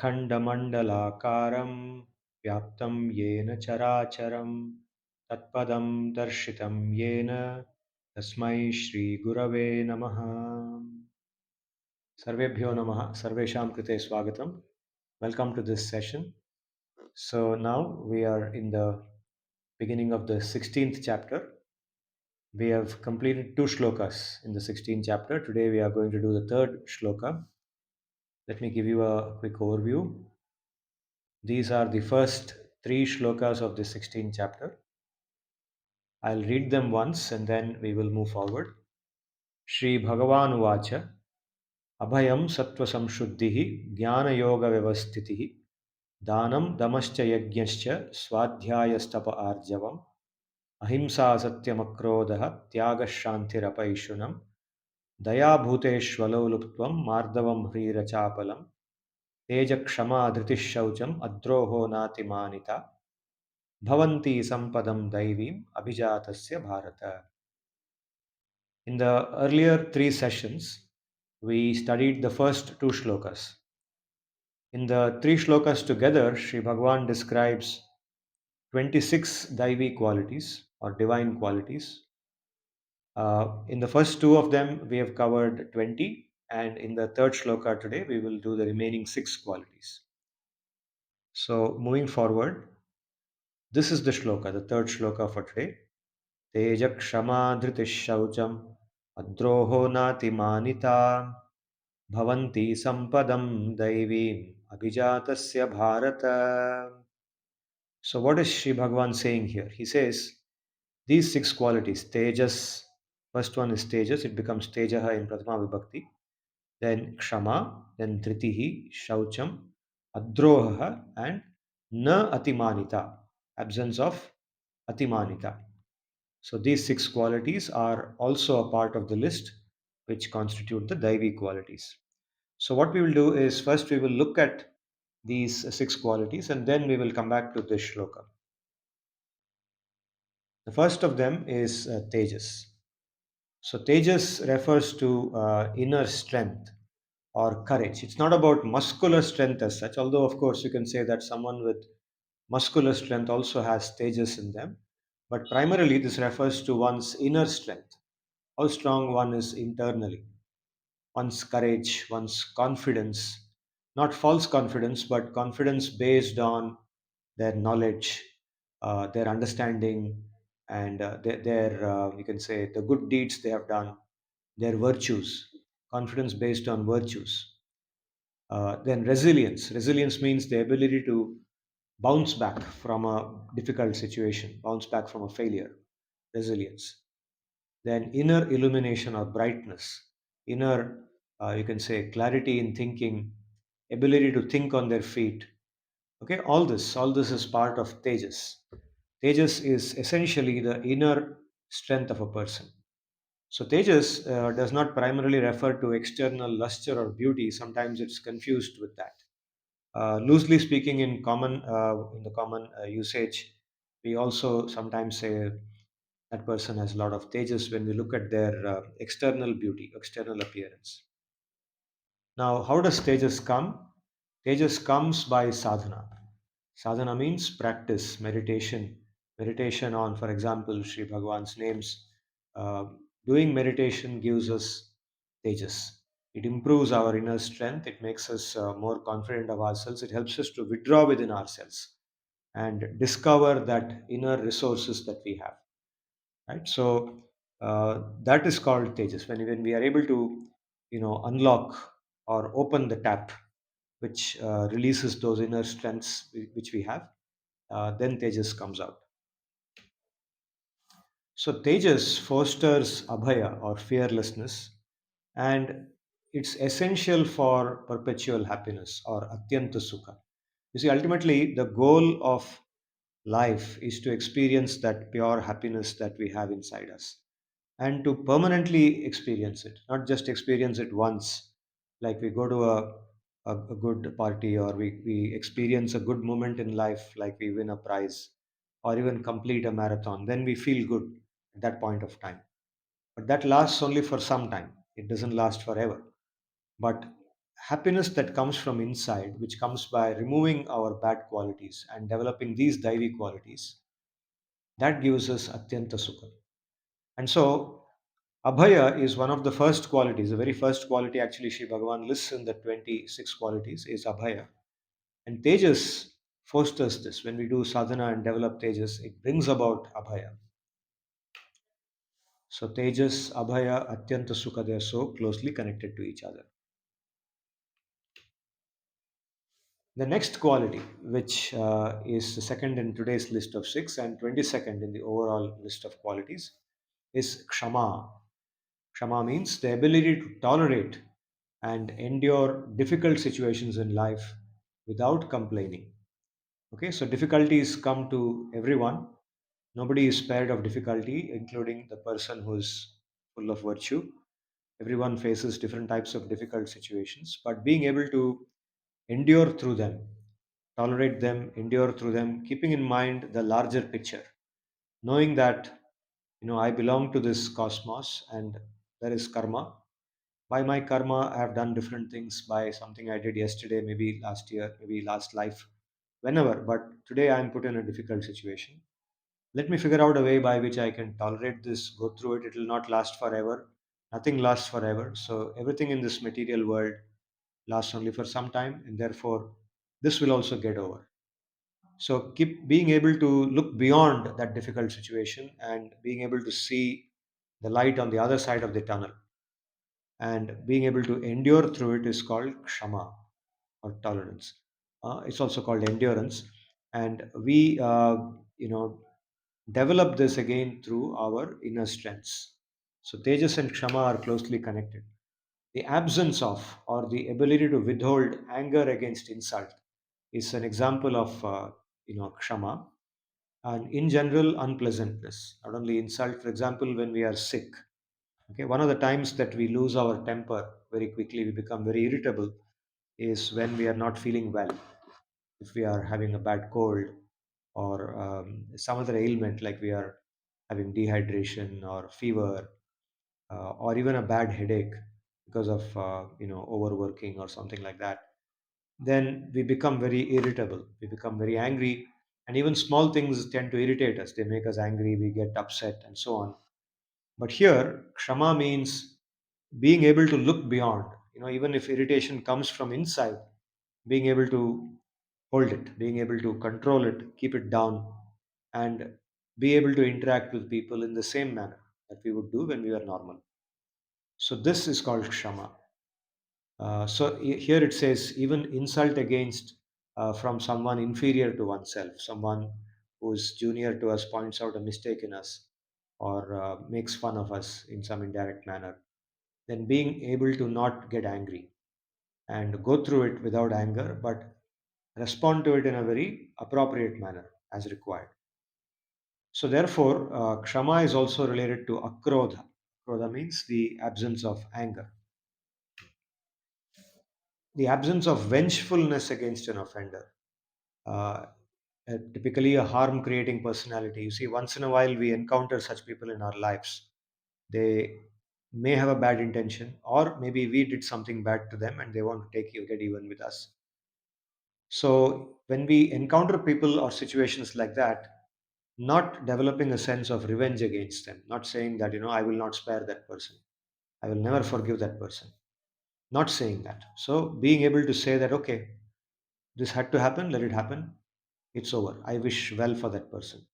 अखण्डमण्डलाकारं व्याप्तं येन चराचरं तत्पदं दर्शितं येन तस्मै श्रीगुरवे नमः। सर्वेभ्यो नमः, सर्वेषां कृते स्वागतं. Welcome to this session. So now we are in the beginning of the 16th chapter. We have completed 2 shlokas in the 16th chapter. Today we are going to do the 3rd shloka. Let me give you a quick overview. These are the first 3 shlokas of the 16th chapter. I'll read them once and then we will move forward. Shri Bhagavan Vacha Abhayam Sattva Samshuddhihi Jnana Yoga Vyavastitihi Danam Damascha Yajñascha Swadhyayastapa Arjavam Ahimsa Satyamakrodha Tyaga Shantirapayishunam Daya Bhuteshwaloluptvam Mardavam Hrirachapalam Teja Kshama Dhritish Adroho Natimanita Bhavanti Sampadam Daivim Abhijatasya Bharata. In the earlier 3 sessions, we studied the first 2 shlokas. In the 3 shlokas together, Sri Bhagavan describes 26 daivi qualities or divine qualities. In the first 2 of them, we have covered 20, and in the 3rd shloka today, we will do the remaining 6 qualities. So, moving forward, this is the shloka, the 3rd shloka for today. Teja kshama dhritish adroho natimanita bhavanti sampadam daivim abhijatasya bharata. So what is Sri Bhagavan saying here? He says these 6 qualities, tejas, first one is tejas, it becomes tejaha in Prathama Vibhakti, then kshama, then dhritihi, shaucham, adroha, and na atimanita, absence of atimanita. So these 6 qualities are also a part of the list which constitute the daivi qualities. So what we will do is first we will look at these 6 qualities and then we will come back to this shloka. The first of them is tejas. So tejas refers to inner strength or courage. It's not about muscular strength as such, although of course you can say that someone with muscular strength also has tejas in them. But primarily this refers to one's inner strength, how strong one is internally, one's courage, one's confidence, not false confidence, but confidence based on their knowledge, their understanding, and their you can say the good deeds they have done, their virtues, confidence based on virtues. Then resilience. Resilience means the ability to bounce back from a difficult situation, bounce back from a failure. Resilience. Then inner illumination or brightness, inner, you can say, clarity in thinking, ability to think on their feet. Okay, all this is part of tejas. Tejas is essentially the inner strength of a person. So tejas does not primarily refer to external luster or beauty. Sometimes it's confused with that. Loosely speaking, in the common usage, we also sometimes say that person has a lot of tejas when we look at their external beauty, external appearance. Now, how does tejas come? Tejas comes by sadhana. Sadhana means practice, meditation. Meditation on, for example, Sri Bhagavan's names. Uh, Doing meditation gives us tejas. It improves our inner strength. It makes us more confident of ourselves. It helps us to withdraw within ourselves and discover that inner resources that we have. Right. So that is called tejas. When we are able to, unlock or open the tap, which releases those inner strengths which we have, then tejas comes out. So tejas fosters abhaya or fearlessness, and it's essential for perpetual happiness or atyanta sukha. You see, ultimately, the goal of life is to experience that pure happiness that we have inside us and to permanently experience it, not just experience it once, like we go to a good party or we experience a good moment in life, like we win a prize or even complete a marathon. Then we feel good at that point of time. But that lasts only for some time, it doesn't last forever. But happiness that comes from inside, which comes by removing our bad qualities and developing these daivi qualities, that gives us atyanta sukha. And so, abhaya is one of the first qualities. The very first quality, actually, Sri Bhagavan lists in the 26 qualities, is abhaya. And tejas fosters this. When we do sadhana and develop tejas, it brings about abhaya. So, tejas, abhaya, atyanta sukha, they are so closely connected to each other. The next quality, which is the second in today's list of six and 22nd in the overall list of qualities, is kshama. Kshama means the ability to tolerate and endure difficult situations in life without complaining. Okay, so difficulties come to everyone. Nobody is spared of difficulty, including the person who's full of virtue. Everyone faces different types of difficult situations, but being able to endure through them, tolerate them, endure through them, keeping in mind the larger picture, knowing that I belong to this cosmos and there is karma. By my karma, I have done different things by something I did yesterday, maybe last year, maybe last life, whenever. But today I am put in a difficult situation. Let me figure out a way by which I can tolerate this, go through it. It will not last forever. Nothing lasts forever. So everything in this material world lasts only for some time, and therefore this will also get over. So keep being able to look beyond that difficult situation and being able to see the light on the other side of the tunnel and being able to endure through it is called kshama or tolerance. It's also called endurance, and we develop this again through our inner strengths. So tejas and kshama are closely connected. The absence of or the ability to withhold anger against insult is an example of kshama, and in general unpleasantness, not only insult. For example, when we are sick, okay, one of the times that we lose our temper very quickly, we become very irritable, is when we are not feeling well. If we are having a bad cold or some other ailment, like we are having dehydration or fever, or even a bad headache because of overworking or something like that, then we become very irritable, we become very angry, and even small things tend to irritate us. They make us angry, we get upset, and so on. But here, kshama means being able to look beyond, even if irritation comes from inside, being able to hold it, being able to control it, keep it down, and be able to interact with people in the same manner that we would do when we are normal. So, this is called kshama. Here it says even insult against from someone inferior to oneself, someone who is junior to us points out a mistake in us or makes fun of us in some indirect manner, then being able to not get angry and go through it without anger, but respond to it in a very appropriate manner as required. So therefore, kshama is also related to akrodha. Akrodha means the absence of anger, the absence of vengefulness against an offender. uh, Typically a harm creating personality. You see, once in a while we encounter such people in our lives. They may have a bad intention, or maybe we did something bad to them and they want to get even with us. So when we encounter people or situations like that, not developing a sense of revenge against them, not saying that, I will not spare that person, I will never forgive that person, not saying that. So being able to say that, okay, this had to happen, let it happen, it's over. I wish well for that person.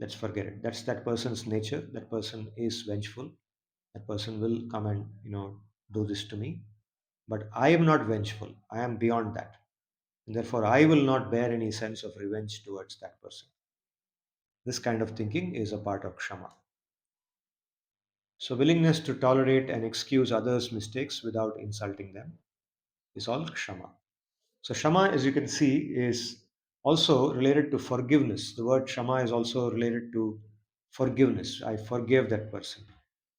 Let's forget it. That's that person's nature. That person is vengeful. That person will come and, do this to me. But I am not vengeful. I am beyond that. And therefore, I will not bear any sense of revenge towards that person. This kind of thinking is a part of kshama. So, willingness to tolerate and excuse others' mistakes without insulting them is all kshama. So, shama, as you can see, is also related to forgiveness. The word shama is also related to forgiveness. I forgive that person.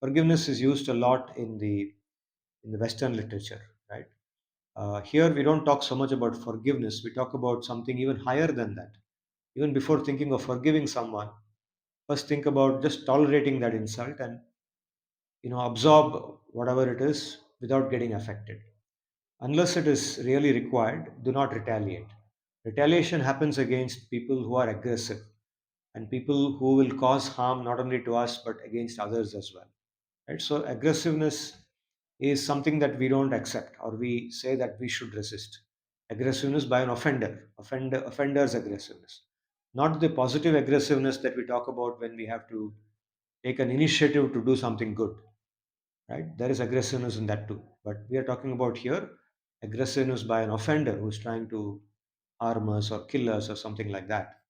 Forgiveness is used a lot in the Western literature, right? Here we don't talk so much about forgiveness. We talk about something even higher than that. Even before thinking of forgiving someone, first think about just tolerating that insult and absorb whatever it is without getting affected. Unless it is really required, do not retaliate. Retaliation happens against people who are aggressive and people who will cause harm not only to us but against others as well. Right? So aggressiveness is something that we don't accept or we say that we should resist. Aggressiveness by an offender's aggressiveness, not the positive aggressiveness that we talk about when we have to take an initiative to do something good. Right? There is aggressiveness in that too. But we are talking about here aggressiveness by an offender who's trying to harm us or kill us or something like that.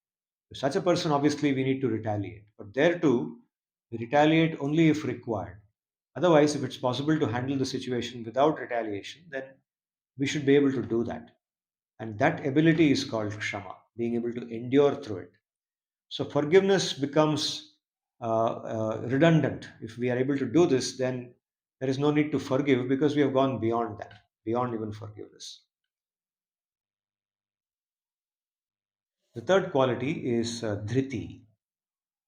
To such a person, obviously, we need to retaliate. But there too, we retaliate only if required. Otherwise, if it's possible to handle the situation without retaliation, then we should be able to do that. And that ability is called kshama, being able to endure through it. So forgiveness becomes redundant. If we are able to do this, then there is no need to forgive because we have gone beyond that, beyond even forgiveness. The third quality is dhriti.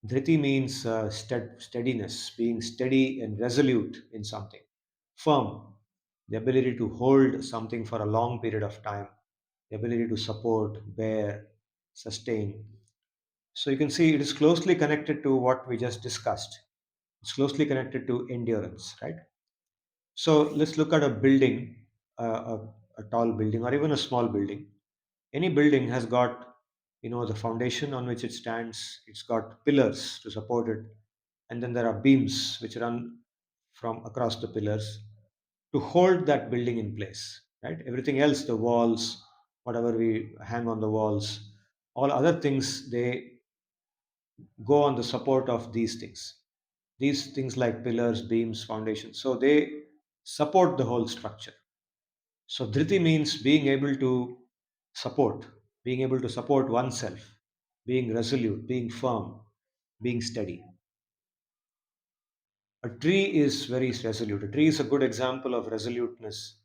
Dhriti means steadiness, being steady and resolute in something, firm, the ability to hold something for a long period of time, the ability to support, bear, sustain. So you can see it is closely connected to what we just discussed. It's closely connected to endurance, right? So let's look at a building, a tall building, or even a small building. Any building has got, the foundation on which it stands. It's got pillars to support it, and then there are beams which run from across the pillars to hold that building in place. Right? Everything else, the walls, whatever we hang on the walls, all other things, they go on the support of these things. These things like pillars, beams, foundations. So they support the whole structure. So dhriti means being able to support, being able to support oneself, being resolute, being firm, being steady. A tree is very resolute. A tree is a good example of resoluteness.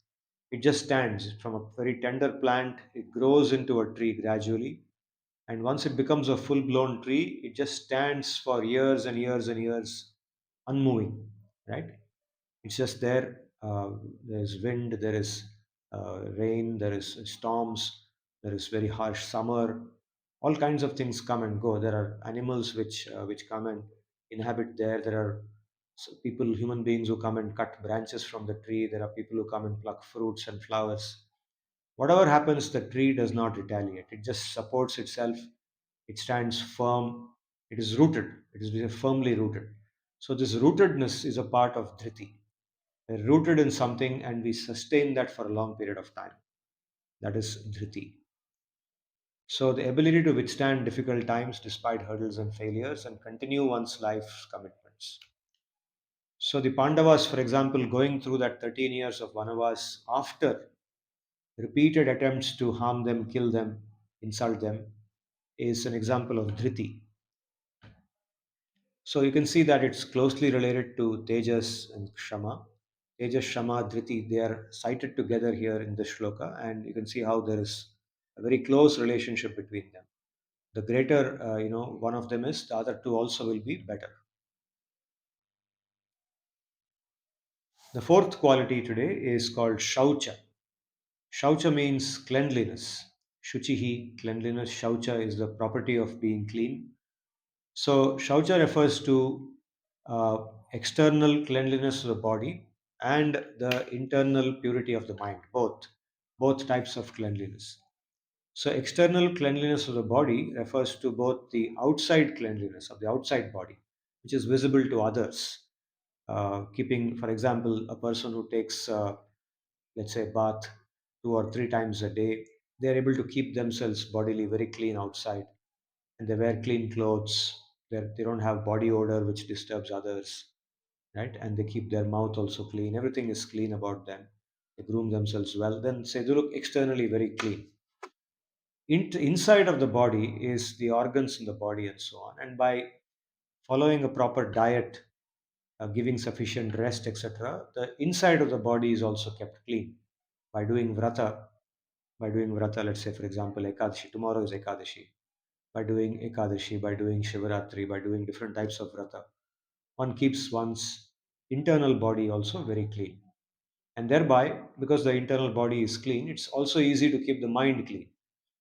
It just stands from a very tender plant, it grows into a tree gradually. And once it becomes a full blown tree, it just stands for years and years and years, unmoving, right? It's just there. There's wind, there is rain, there is storms, there is very harsh summer. All kinds of things come and go. There are animals which come and inhabit there. There are people, human beings who come and cut branches from the tree. There are people who come and pluck fruits and flowers. Whatever happens, the tree does not retaliate. It just supports itself. It stands firm. It is rooted. It is firmly rooted. So this rootedness is a part of dhriti. We're rooted in something and we sustain that for a long period of time. That is dhriti. So the ability to withstand difficult times despite hurdles and failures and continue one's life's commitments. So the Pandavas, for example, going through that 13 years of Vanavas after repeated attempts to harm them, kill them, insult them, is an example of dhriti. So you can see that it's closely related to tejas and kshama. Tejas, Shama, Dhriti, they are cited together here in this shloka, and you can see how there is a very close relationship between them. The greater, one of them is, the other two also will be better. The fourth quality today is called Shaucha. Shaucha means cleanliness. Shuchihi, cleanliness. Shaucha is the property of being clean. So, Shaucha refers to uh, external cleanliness of the body and the internal purity of the mind, both types of cleanliness. So, external cleanliness of the body refers to both the outside cleanliness of the outside body, which is visible to others. Keeping, for example, a person who takes, let's say, bath 2 or 3 times a day, they are able to keep themselves bodily very clean outside, and they wear clean clothes. They don't have body odor which disturbs others, right? And they keep their mouth also clean. Everything is clean about them. They groom themselves well. Then say they look externally very clean. Inside of the body is the organs in the body and so on. And by following a proper diet, giving sufficient rest, etc., the inside of the body is also kept clean by doing vrata. By doing vrata, let's say for example, Ekadashi. Tomorrow is Ekadashi. By doing Ekadashi, by doing Shivaratri, by doing different types of vrata, one keeps one's internal body also very clean. And thereby, because the internal body is clean, it's also easy to keep the mind clean.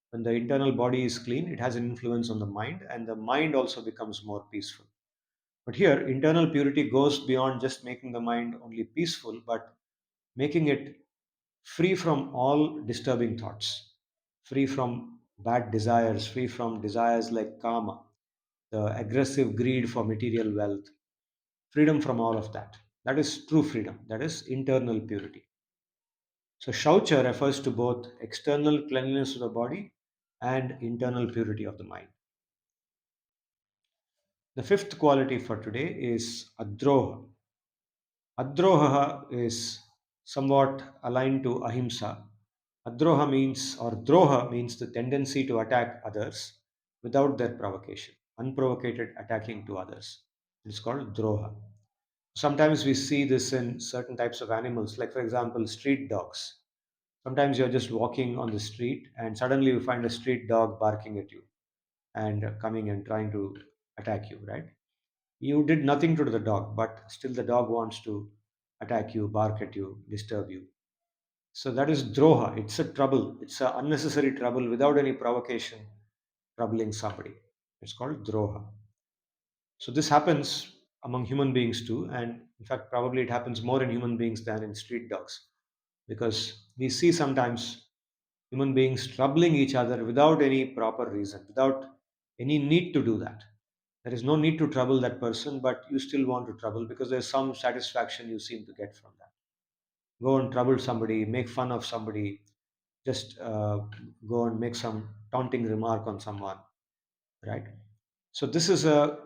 When the internal body is clean, it has an influence on the mind, and the mind also becomes more peaceful. But here, internal purity goes beyond just making the mind only peaceful, but making it free from all disturbing thoughts, free from bad desires, free from desires like karma, the aggressive greed for material wealth, freedom from all of that. That is true freedom. That is internal purity. So, shaucha refers to both external cleanliness of the body and internal purity of the mind. The fifth quality for today is adroha. Adroha is somewhat aligned to ahimsa. Adroha means, or droha means the tendency to attack others without their provocation, unprovoked attacking to others. It's called droha. Sometimes we see this in certain types of animals, like, for example, street dogs. Sometimes you're just walking on the street and suddenly you find a street dog barking at you and coming and trying to attack you, right? You did nothing to the dog, but still the dog wants to attack you, bark at you, disturb you. So that is droha. It's a trouble. It's a unnecessary trouble without any provocation, troubling somebody. It's called droha. So this happens among human beings too, and in fact, probably it happens more in human beings than in street dogs, because we see sometimes human beings troubling each other without any proper reason, without any need to do that. There is no need to trouble that person, but you still want to trouble because there's some satisfaction you seem to get from that. Go and trouble somebody, make fun of somebody, just go and make some taunting remark on someone, right? So this is a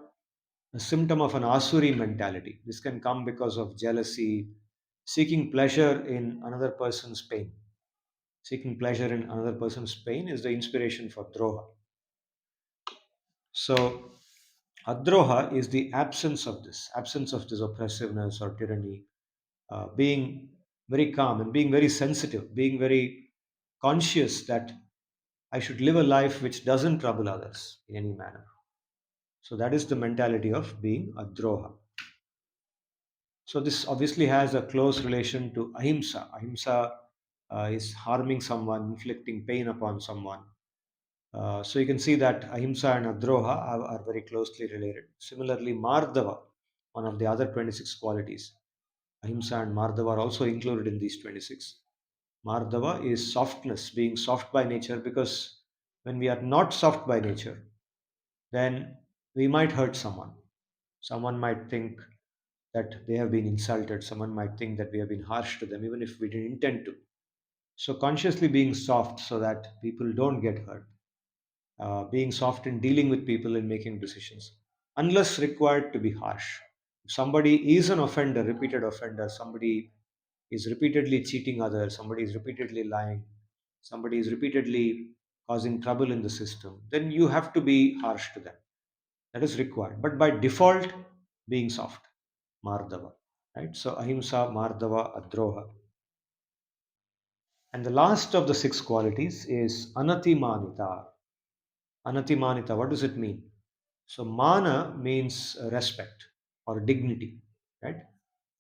symptom of an asuri mentality. This can come because of jealousy, seeking pleasure in another person's pain. Seeking pleasure in another person's pain is the inspiration for droha. So adroha is the absence of this oppressiveness or tyranny, being very calm and being very sensitive, being very conscious that I should live a life which doesn't trouble others in any manner. So that is the mentality of being adroha. So this obviously has a close relation to ahimsa. Ahimsa is harming someone, inflicting pain upon someone. So you can see that ahimsa and adroha are very closely related. Similarly, mardava, one of the other 26 qualities, ahimsa and mardava are also included in these 26. Mardava is softness, being soft by nature, because when we are not soft by nature, then we might hurt someone. Someone might think that they have been insulted. Someone might think that we have been harsh to them, even if we didn't intend to. So, consciously being soft so that people don't get hurt, being soft in dealing with people and making decisions, unless required to be harsh. If somebody is an offender, repeated offender, somebody is repeatedly cheating others, somebody is repeatedly lying, somebody is repeatedly causing trouble in the system, then you have to be harsh to them. That is required. But by default, being soft, mardava, right? So ahimsa, mardava, adroha. And the last of the six qualities is anatimanita. Anatimanita, what does it mean? So mana means respect or dignity, right?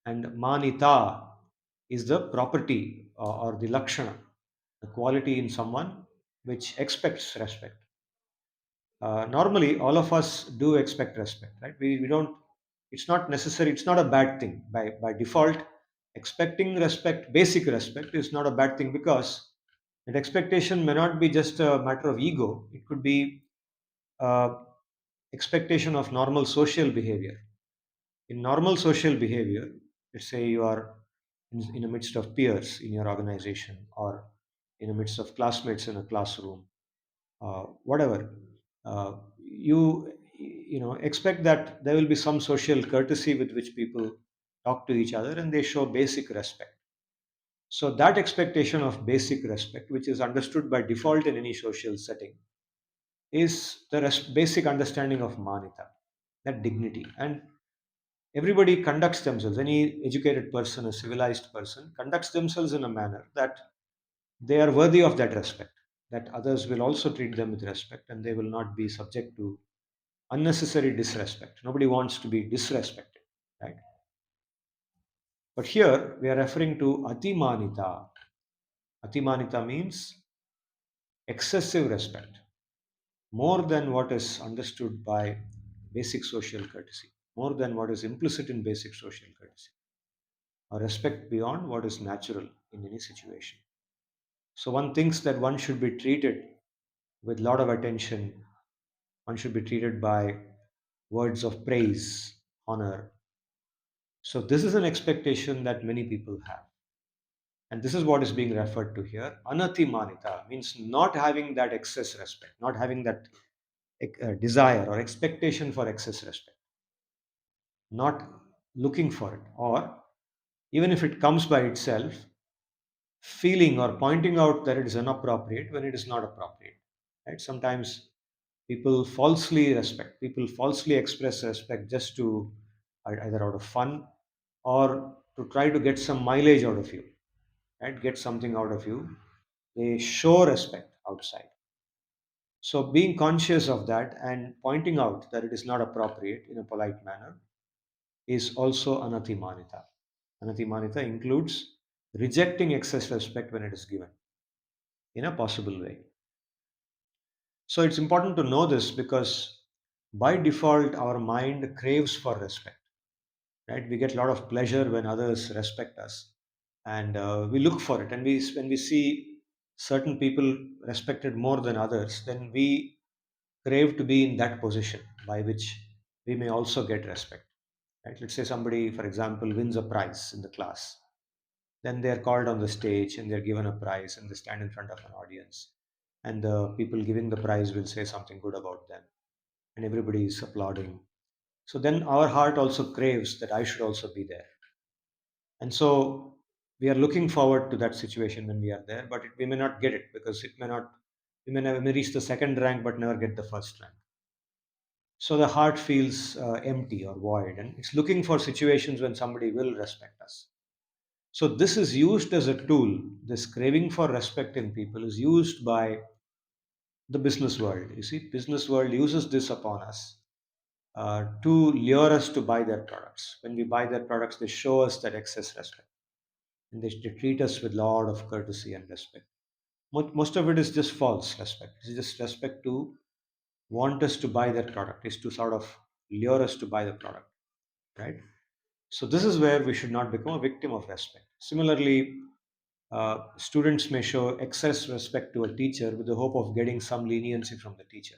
And manita is the property or the lakshana, the quality in someone which expects respect. Normally, all of us do expect respect, right? We don't, it's not necessary, it's not a bad thing. By default, expecting respect, basic respect, is not a bad thing because that expectation may not be just a matter of ego, it could be uh, expectation of normal social behavior. In normal social behavior, let's say you are in the midst of peers in your organization or in the midst of classmates in a classroom, whatever, you know expect that there will be some social courtesy with which people talk to each other and they show basic respect. So that expectation of basic respect, which is understood by default in any social setting, is the basic understanding of manita, that dignity. And everybody conducts themselves, any educated person, a civilized person, conducts themselves in a manner that they are worthy of that respect, that others will also treat them with respect and they will not be subject to unnecessary disrespect. Nobody wants to be disrespected, right? But here we are referring to atimanita. Atimanita means excessive respect, more than what is understood by basic social courtesy, more than what is implicit in basic social courtesy, or respect beyond what is natural in any situation. So one thinks that one should be treated with a lot of attention, one should be treated by words of praise, honor. So this is an expectation that many people have. And this is what is being referred to here. Anatimanita means not having that excess respect, not having that desire or expectation for excess respect, not looking for it, or even if it comes by itself, feeling or pointing out that it is inappropriate when it is not appropriate. Right? Sometimes people falsely express respect just to either out of fun or to try to get some mileage out of you, right? Get something out of you. They show respect outside. So being conscious of that and pointing out that it is not appropriate in a polite manner is also anatimanita. Anatimanita includes rejecting excess respect when it is given in a possible way. So it's important to know this because by default our mind craves for respect, right? We get a lot of pleasure when others respect us, and we look for it. And when we see certain people respected more than others, then we crave to be in that position by which we may also get respect. Right? Let's say somebody, for example, wins a prize in the class. Then they are called on the stage and they're given a prize and they stand in front of an audience. And the people giving the prize will say something good about them and everybody is applauding. So then our heart also craves that I should also be there. And so we are looking forward to that situation when we are there, but we may not get it because it may not, we may never may reach the second rank but never get the first rank. So the heart feels empty or void and it's looking for situations when somebody will respect us. So this is used as a tool. This craving for respect in people is used by the business world. You see, business world uses this upon us to lure us to buy their products. When we buy their products, they show us that excess respect and they treat us with a lot of courtesy and respect. Most of it is just false respect. It's just respect to want us to buy their product, is to sort of lure us to buy the product, right? So this is where we should not become a victim of respect. Similarly, students may show excess respect to a teacher with the hope of getting some leniency from the teacher.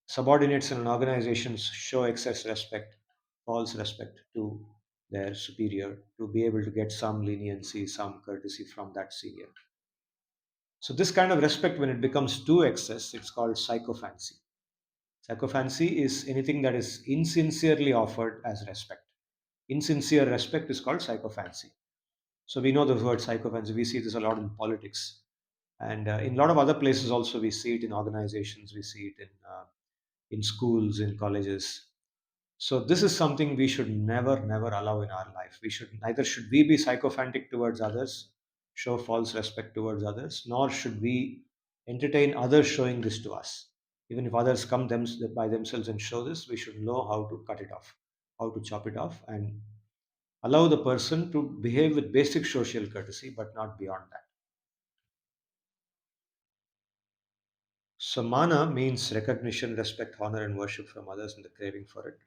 Subordinates in an organization show excess respect, false respect to their superior to be able to get some leniency, some courtesy from that senior. So this kind of respect, when it becomes too excess, it's called psychophancy. Psychophancy is anything that is insincerely offered as respect. Insincere respect is called psychophancy. So we know the word psychophancy. We see this a lot in politics, and in a lot of other places also. We see it in organizations. We see it in schools, in colleges. So this is something we should never allow in our life. We should neither should we be psychophantic towards others, show false respect towards others, nor should we entertain others showing this to us. Even if others come by themselves and show this, we should know how to cut it off, how to chop it off, and allow the person to behave with basic social courtesy, but not beyond that. So mana means recognition, respect, honor, and worship from others, and the craving for it.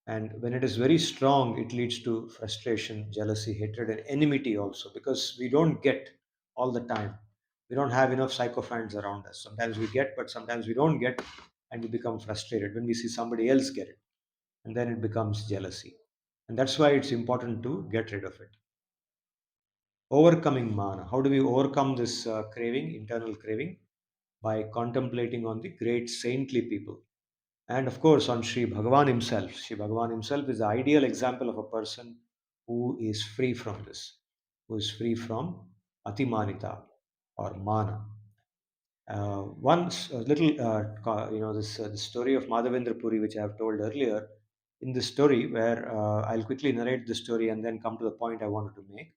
And when it is very strong, it leads to frustration, jealousy, hatred, and enmity also, because we don't get all the time. We don't have enough psychophants around us. Sometimes we get, but sometimes we don't get, and we become frustrated when we see somebody else get it. And then it becomes jealousy. And that's why it's important to get rid of it. Overcoming mana. How do we overcome this craving, internal craving? By contemplating on the great saintly people. And of course, on Sri Bhagavan himself. Sri Bhagavan himself is the ideal example of a person who is free from this, who is free from atimanita or mana. Once a little, this story of Madhavendra Puri, which I have told earlier. In this story, where I'll quickly narrate the story and then come to the point I wanted to make.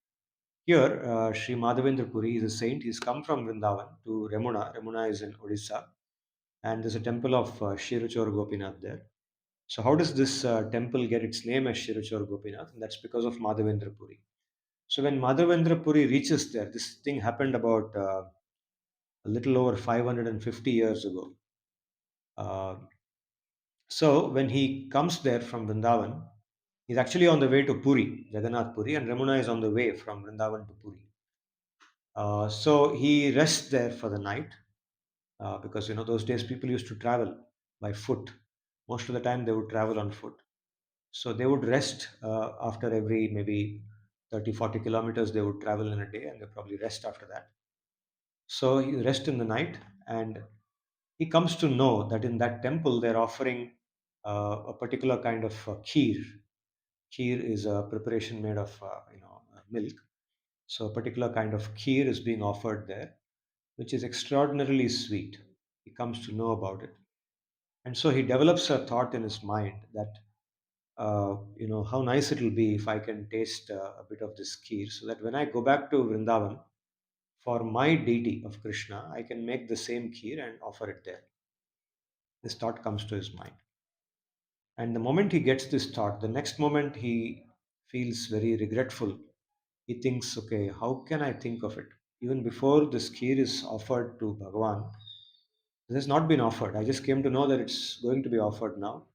Here, Sri Madhavendra Puri is a saint. He's come from Vrindavan to Remuna. Remuna is in Odisha, and there's a temple of Shiruchor Gopinath there. So how does this temple get its name as Shiruchar Gopinath? And that's because of Madhavendra Puri. So when Madhavendra Puri reaches there, this thing happened about a little over 550 years ago. Uh, so when he comes there from Vrindavan, he's actually on the way to Puri, Jagannath Puri, and Ramana is on the way from Vrindavan to Puri. So he rests there for the night because those days people used to travel by foot. Most of the time they would travel on foot. So they would rest after every maybe 30, 40 kilometers they would travel in a day, and they probably rest after that. So he rests in the night, and he comes to know that in that temple they're offering a particular kind of kheer. Kheer is a preparation made of milk. So a particular kind of kheer is being offered there, which is extraordinarily sweet. He comes to know about it, and so he develops a thought in his mind that how nice it will be if I can taste a bit of this kheer, so that when I go back to Vrindavan for my deity of Krishna, I can make the same kheer and offer it there. This thought comes to his mind. And the moment he gets this thought, the next moment he feels very regretful. He thinks, okay, how can I think of it? Even before this kheer is offered to Bhagavan, this has not been offered. I just came to know that it's going to be offered now.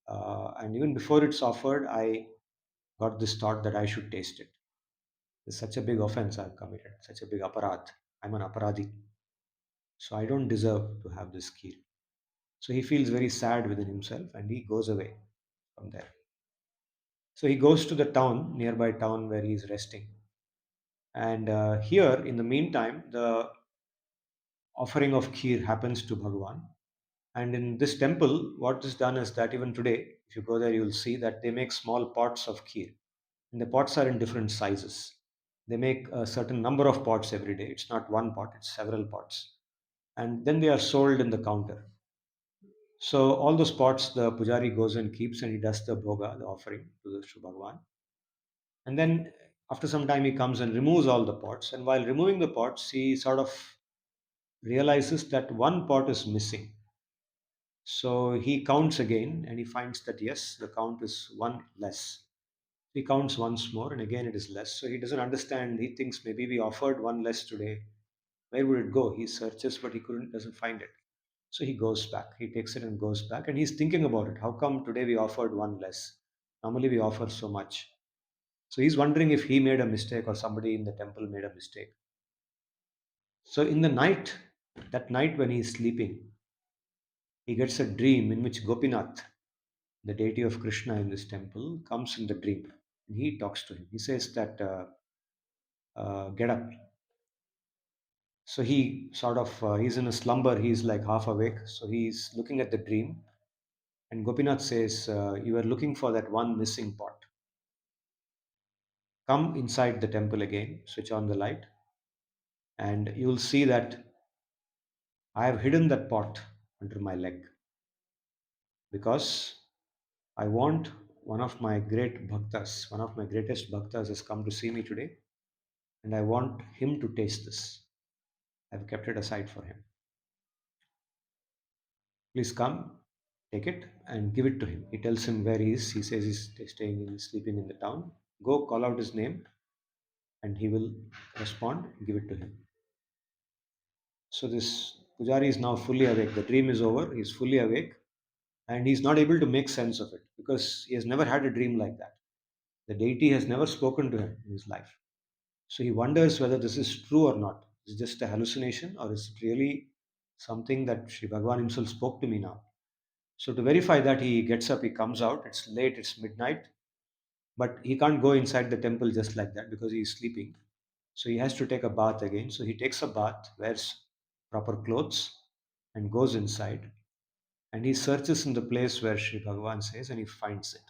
And even before it's offered, I got this thought that I should taste it. It's such a big offense I've committed, such a big aparadh. I'm an aparadhi. So I don't deserve to have this kheer. So he feels very sad within himself and he goes away from there. So he goes to the town, nearby town where he is resting. And here, in the meantime, the offering of kheer happens to Bhagavan. And in this temple, what is done is that even today, if you go there, you will see that they make small pots of kheer. And the pots are in different sizes. They make a certain number of pots every day. It's not one pot, it's several pots. And then they are sold in the counter. So all those pots the pujari goes and keeps, and he does the bhoga, the offering to the to Bhagavan. And then after some time he comes and removes all the pots. And while removing the pots, he sort of realizes that one pot is missing. So he counts again and he finds that yes, the count is one less. He counts once more and again it is less. So he doesn't understand. He thinks maybe we offered one less today. Where would it go? He searches, but he couldn't, doesn't find it. So he goes back. He takes it and goes back, and he's thinking about it. How come today we offered one less? Normally we offer so much. So he's wondering if he made a mistake or somebody in the temple made a mistake. So in the night, that night when he's sleeping, he gets a dream in which Gopinath, the deity of Krishna in this temple, comes in the dream. And he talks to him. He says that, get up. So he sort of, he's in a slumber. He's like half awake. So he's looking at the dream. And Gopinath says, you are looking for that one missing pot. Come inside the temple again, switch on the light, and you will see that I have hidden that pot under my leg because I want one of my great bhaktas, one of my greatest bhaktas has come to see me today, and I want him to taste this. I've kept it aside for him. Please come, take it, and give it to him. He tells him where he is. He says he's sleeping in the town. Go call out his name, and he will respond. Give it to him. So this pujari is now fully awake. The dream is over. He's fully awake, and he's not able to make sense of it because he has never had a dream like that. The deity has never spoken to him in his life. So he wonders whether this is true or not. Is it just a hallucination or is it really something that Sri Bhagavan himself spoke to me now? So to verify that, he gets up, he comes out. It's late, it's midnight, but he can't go inside the temple just like that because he's sleeping. So he has to take a bath again. So he takes a bath, wears proper clothes, and goes inside. And he searches in the place where Sri Bhagavan says, and he finds it.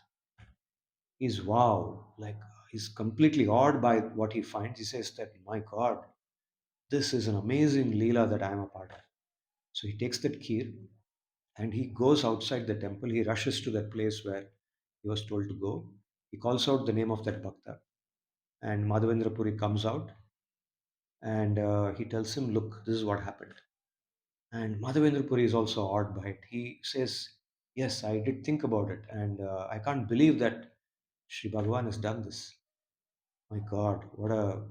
He's wow, like he's completely awed by what he finds. He says that, my God, this is an amazing Leela that I am a part of. So he takes that key and he goes outside the temple. He rushes to that place where he was told to go. He calls out the name of that Bhakta. And Madhavendra Puri comes out and he tells him, look, this is what happened. And Madhavendra Puri is also awed by it. He says, Yes, I did think about it, and I can't believe that Sri Bhagavan has done this. My God, what a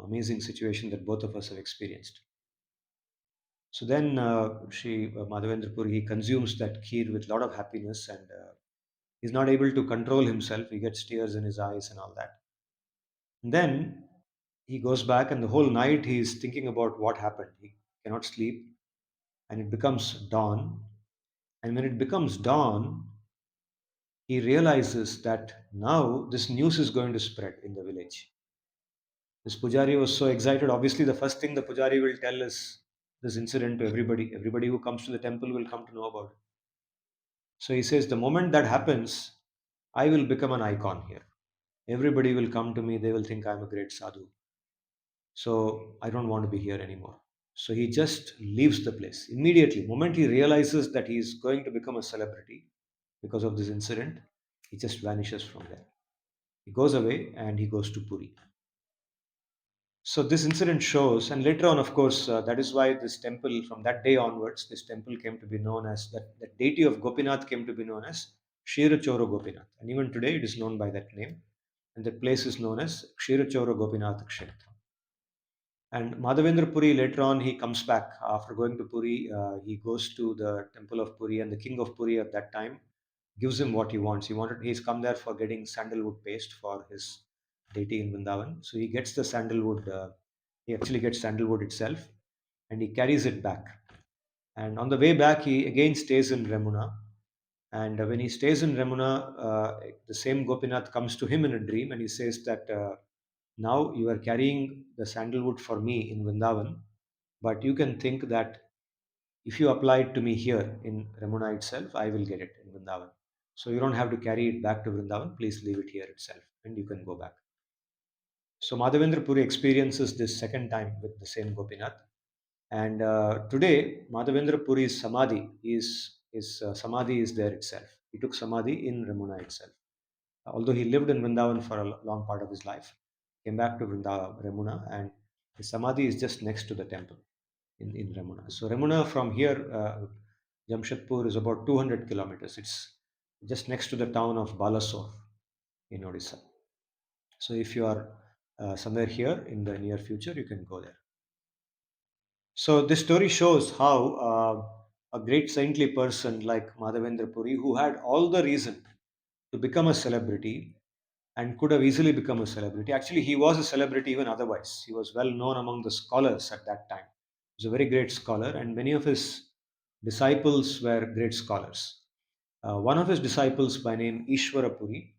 amazing situation that both of us have experienced. So then Sri Madhavendra Puri, he consumes that kheer with a lot of happiness, and he's not able to control himself. He gets tears in his eyes and all that. And then he goes back, and the whole night he's thinking about what happened. He cannot sleep, and it becomes dawn. And when it becomes dawn, he realizes that now this news is going to spread in the village. This Pujari was so excited. Obviously, the first thing the Pujari will tell is this incident to everybody. Everybody who comes to the temple will come to know about it. So he says, the moment that happens, I will become an icon here. Everybody will come to me. They will think I'm a great sadhu. So I don't want to be here anymore. So he just leaves the place immediately. Moment he realizes that he is going to become a celebrity because of this incident, he just vanishes from there. He goes away and he goes to Puri. So this incident shows, and later on, of course, that is why this temple, from that day onwards, this temple came to be known as the deity of Gopinath came to be known as Kshirachora Gopinath, and even today it is known by that name, and the place is known as Kshirachora Gopinath Kshetra. And Madhavendra Puri later on he comes back after going to Puri. He goes to the temple of Puri, and the king of Puri at that time gives him what he wants. He's come there for getting sandalwood paste for his deity in Vrindavan. So he gets the sandalwood. He actually gets sandalwood itself, and he carries it back. And on the way back, he again stays in Remuna. And when he stays in Remuna, the same Gopinath comes to him in a dream, and he says that now you are carrying the sandalwood for me in Vrindavan, but you can think that if you apply it to me here in Remuna itself, I will get it in Vrindavan. So you don't have to carry it back to Vrindavan. Please leave it here itself, and you can go back. So Madhavendra Puri experiences this second time with the same Gopinath. And today, Madhavendra Puri's Samadhi his Samadhi is there itself. He took Samadhi in Ramuna itself. Although he lived in Vrindavan for a long part of his life, came back to Ramuna, and his Samadhi is just next to the temple in Ramuna. So Ramuna from here, Jamshedpur is about 200 kilometers. It's just next to the town of Balasore in Odisha. So if you are somewhere here in the near future, you can go there. So this story shows how a great saintly person like Madhavendra Puri, who had all the reason to become a celebrity and could have easily become a celebrity. Actually, he was a celebrity even otherwise. He was well known among the scholars at that time. He was a very great scholar, and many of his disciples were great scholars. One of his disciples, by name Ishwara Puri,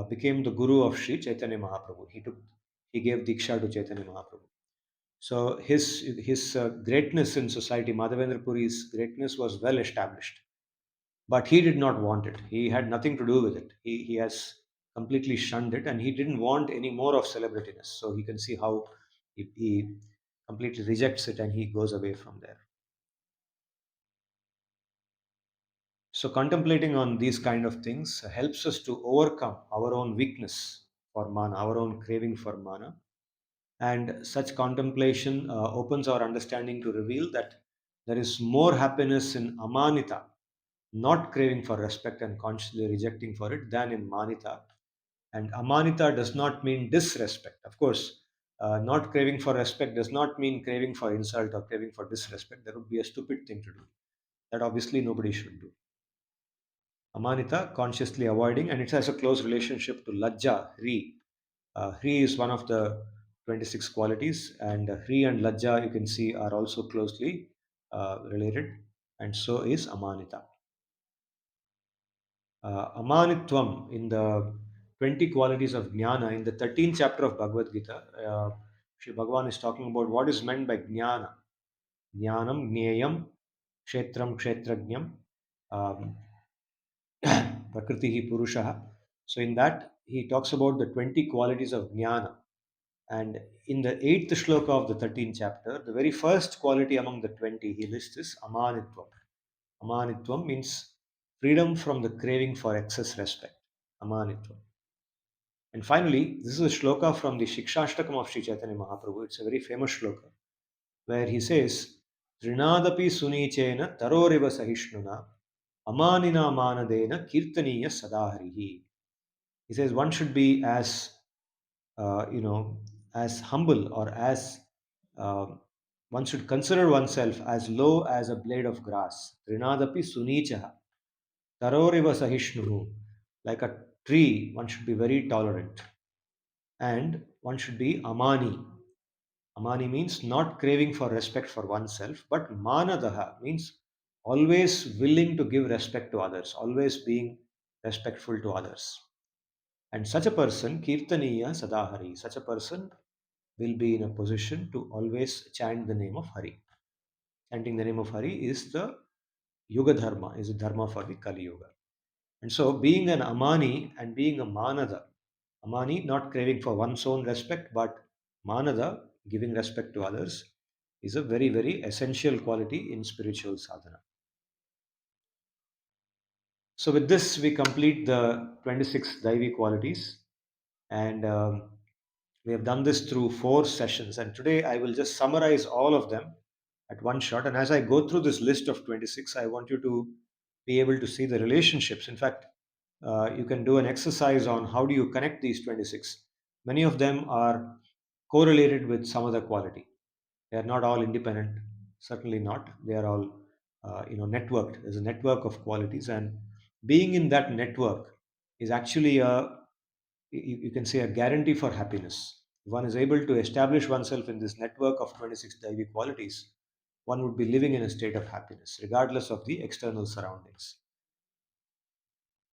became the guru of Sri Chaitanya Mahaprabhu. He gave diksha to Chaitanya Mahaprabhu. So his greatness in society, Madhavendra Puri's greatness was well established, but he did not want it. He had nothing to do with it. He has completely shunned it, and he didn't want any more of celebrityness. So you can see how he completely rejects it and he goes away from there. So contemplating on these kind of things helps us to overcome our own weakness for mana, our own craving for mana. And such contemplation opens our understanding to reveal that there is more happiness in amanita, not craving for respect and consciously rejecting for it, than in manita. And amanita does not mean disrespect. Of course, not craving for respect does not mean craving for insult or craving for disrespect. That would be a stupid thing to do. That obviously nobody should do. Amanita, consciously avoiding, and it has a close relationship to lajja, hri. Hri is one of the 26 qualities, and hri and lajja, you can see, are also closely related, and so is amanita. Amanitvam in the 20 qualities of jnana, in the 13th chapter of Bhagavad-gita, Sri Bhagavan is talking about what is meant by jnana. Jnanam, jneyam, kshetram, kshetrajnam, um, prakriti purushaha. So in that, he talks about the 20 qualities of jnana. And in the 8th shloka of the 13th chapter, the very first quality among the 20 he lists is amanitvam. Amanitvam means freedom from the craving for excess respect. Amanitvam. And finally, this is a shloka from the Shikshashtakam of Sri Chaitanya Mahaprabhu. It's a very famous shloka where he says, Trinadapi sunichena taroriva sahishnuna amanina manadena kirtaniya sadaharihi. He says one should be as uh, you know as humble, or as uh, one should consider oneself as low as a blade of grass. Trinadapi sunichaha taroriva sahishnuhu. Like a tree, one should be very tolerant, and one should be amani. Amani means not craving for respect for oneself, but manadaha means always willing to give respect to others, always being respectful to others. And such a person, Kirtaniya Sadahari, such a person will be in a position to always chant the name of Hari. Chanting the name of Hari is the Yuga Dharma, is the Dharma for the Kali Yuga. And so, being an Amani and being a Manada, Amani not craving for one's own respect, but Manada giving respect to others, is a very, very essential quality in spiritual sadhana. So, with this, we complete the 26 daivi qualities, and we have done this through 4 sessions. And today, I will just summarize all of them at one shot. And as I go through this list of 26, I want you to be able to see the relationships. In fact, you can do an exercise on how do you connect these 26. Many of them are correlated with some other quality. They are not all independent, certainly not. They are all, networked. There's a network of qualities, and being in that network is actually you can say, a guarantee for happiness. If one is able to establish oneself in this network of 26 daivi qualities, one would be living in a state of happiness, regardless of the external surroundings.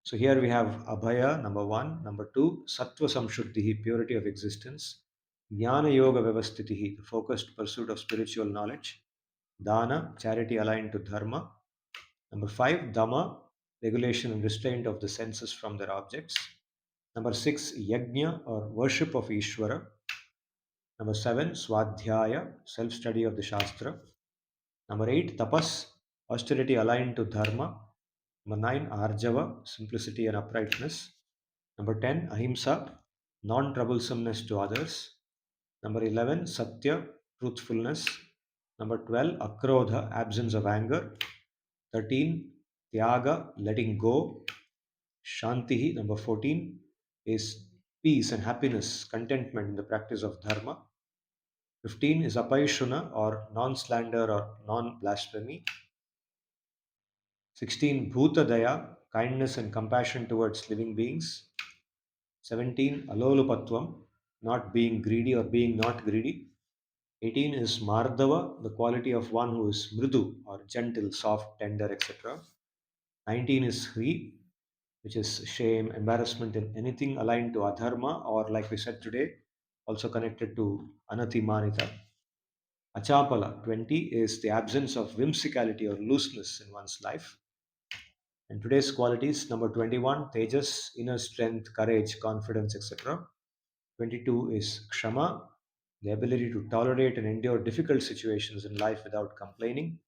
So here we have Abhaya, number one. Number two, Sattva Samshuddhi, purity of existence. Jnana Yoga Vyavastitihi, the focused pursuit of spiritual knowledge. Dana, charity aligned to Dharma. Number five, Dhamma, regulation and restraint of the senses from their objects. Number six, Yajna, or worship of Ishvara. Number seven, Swadhyaya, self study of the Shastra. Number eight, Tapas, austerity aligned to Dharma. Number nine, Arjava, simplicity and uprightness. Number 10, Ahimsa, non troublesomeness to others. Number 11, Satya, truthfulness. Number 12, Akrodha, absence of anger. 13, Tyaga, letting go. Shantihi, number 14, is peace and happiness, contentment in the practice of Dharma. 15 is Apaishuna, or non slander or non blasphemy. 16, Bhuta Daya, kindness and compassion towards living beings. 17, Alolupatvam, not being greedy or being not greedy. 18 is Mardava, the quality of one who is mridu, or gentle, soft, tender, etc. 19 is Hri, which is shame, embarrassment in anything aligned to adharma, or like we said today, also connected to anatima, nita. Achapala, 20, is the absence of whimsicality or looseness in one's life. And today's qualities, number 21, tejas, inner strength, courage, confidence, etc. 22 is kshama, the ability to tolerate and endure difficult situations in life without complaining.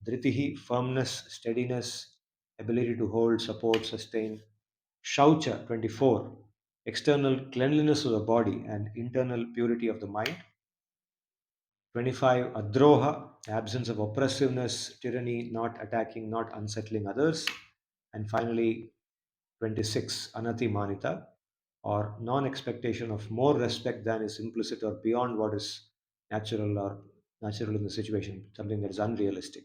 Dhritihi, firmness, steadiness, ability to hold, support, sustain. Shaucha, 24, external cleanliness of the body and internal purity of the mind. 25, adroha, absence of oppressiveness, tyranny, not attacking, not unsettling others. And finally, 26, anatima, or non expectation of more respect than is implicit or beyond what is natural or natural in the situation, something that is unrealistic.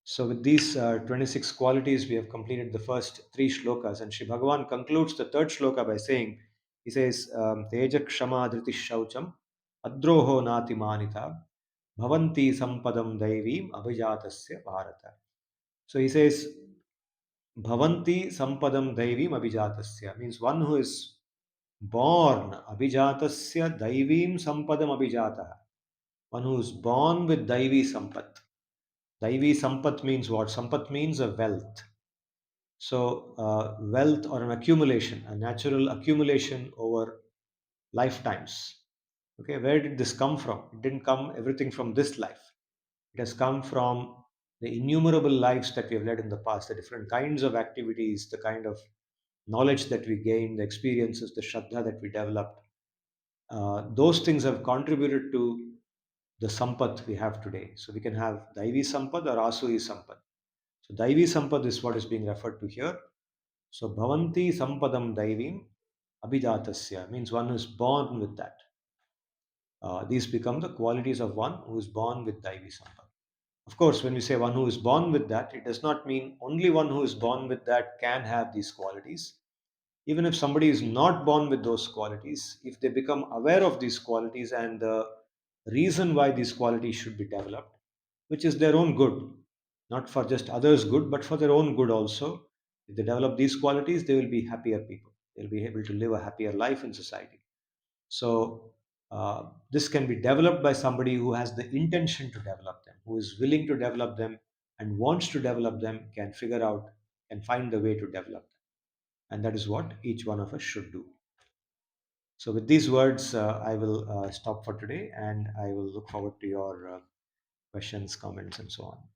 So, with these 26 qualities, we have completed the first three shlokas. And Sri Bhagavan concludes the third shloka by saying, he says, Teja Kshama Dhriti Shaucham Adroho Nati Manita Bhavanti Sampadam Daivim Abhijatasya Bharata. So he says, Bhavanti Sampadam Daivim Abhijatasya means one who is born, Abhijatasya Daivim Sampadam Abhijata, one who is born with Daivi Sampat. Daivi Sampat means what? Sampat means a wealth. So, wealth or an accumulation, a natural accumulation over lifetimes. Okay, where did this come from? It didn't come everything from this life. It has come from the innumerable lives that we have led in the past, the different kinds of activities, the kind of knowledge that we gained, the experiences, the shraddha that we developed. Those things have contributed to the sampat we have today. So we can have daivi sampat or asuri sampat. So daivi sampad is what is being referred to here. So bhavanti sampadam daivim abhijatasya means one who is born with that. These become the qualities of one who is born with daivi sampad. Of course, when we say one who is born with that, it does not mean only one who is born with that can have these qualities. Even if somebody is not born with those qualities, if they become aware of these qualities and the reason why these qualities should be developed, which is their own good, not for just others' good, but for their own good also. If they develop these qualities, they will be happier people. They'll be able to live a happier life in society. So, this can be developed by somebody who has the intention to develop them, who is willing to develop them and wants to develop them, can figure out and find the way to develop them. And that is what each one of us should do. So, with these words, I will stop for today and I will look forward to your questions, comments, and so on.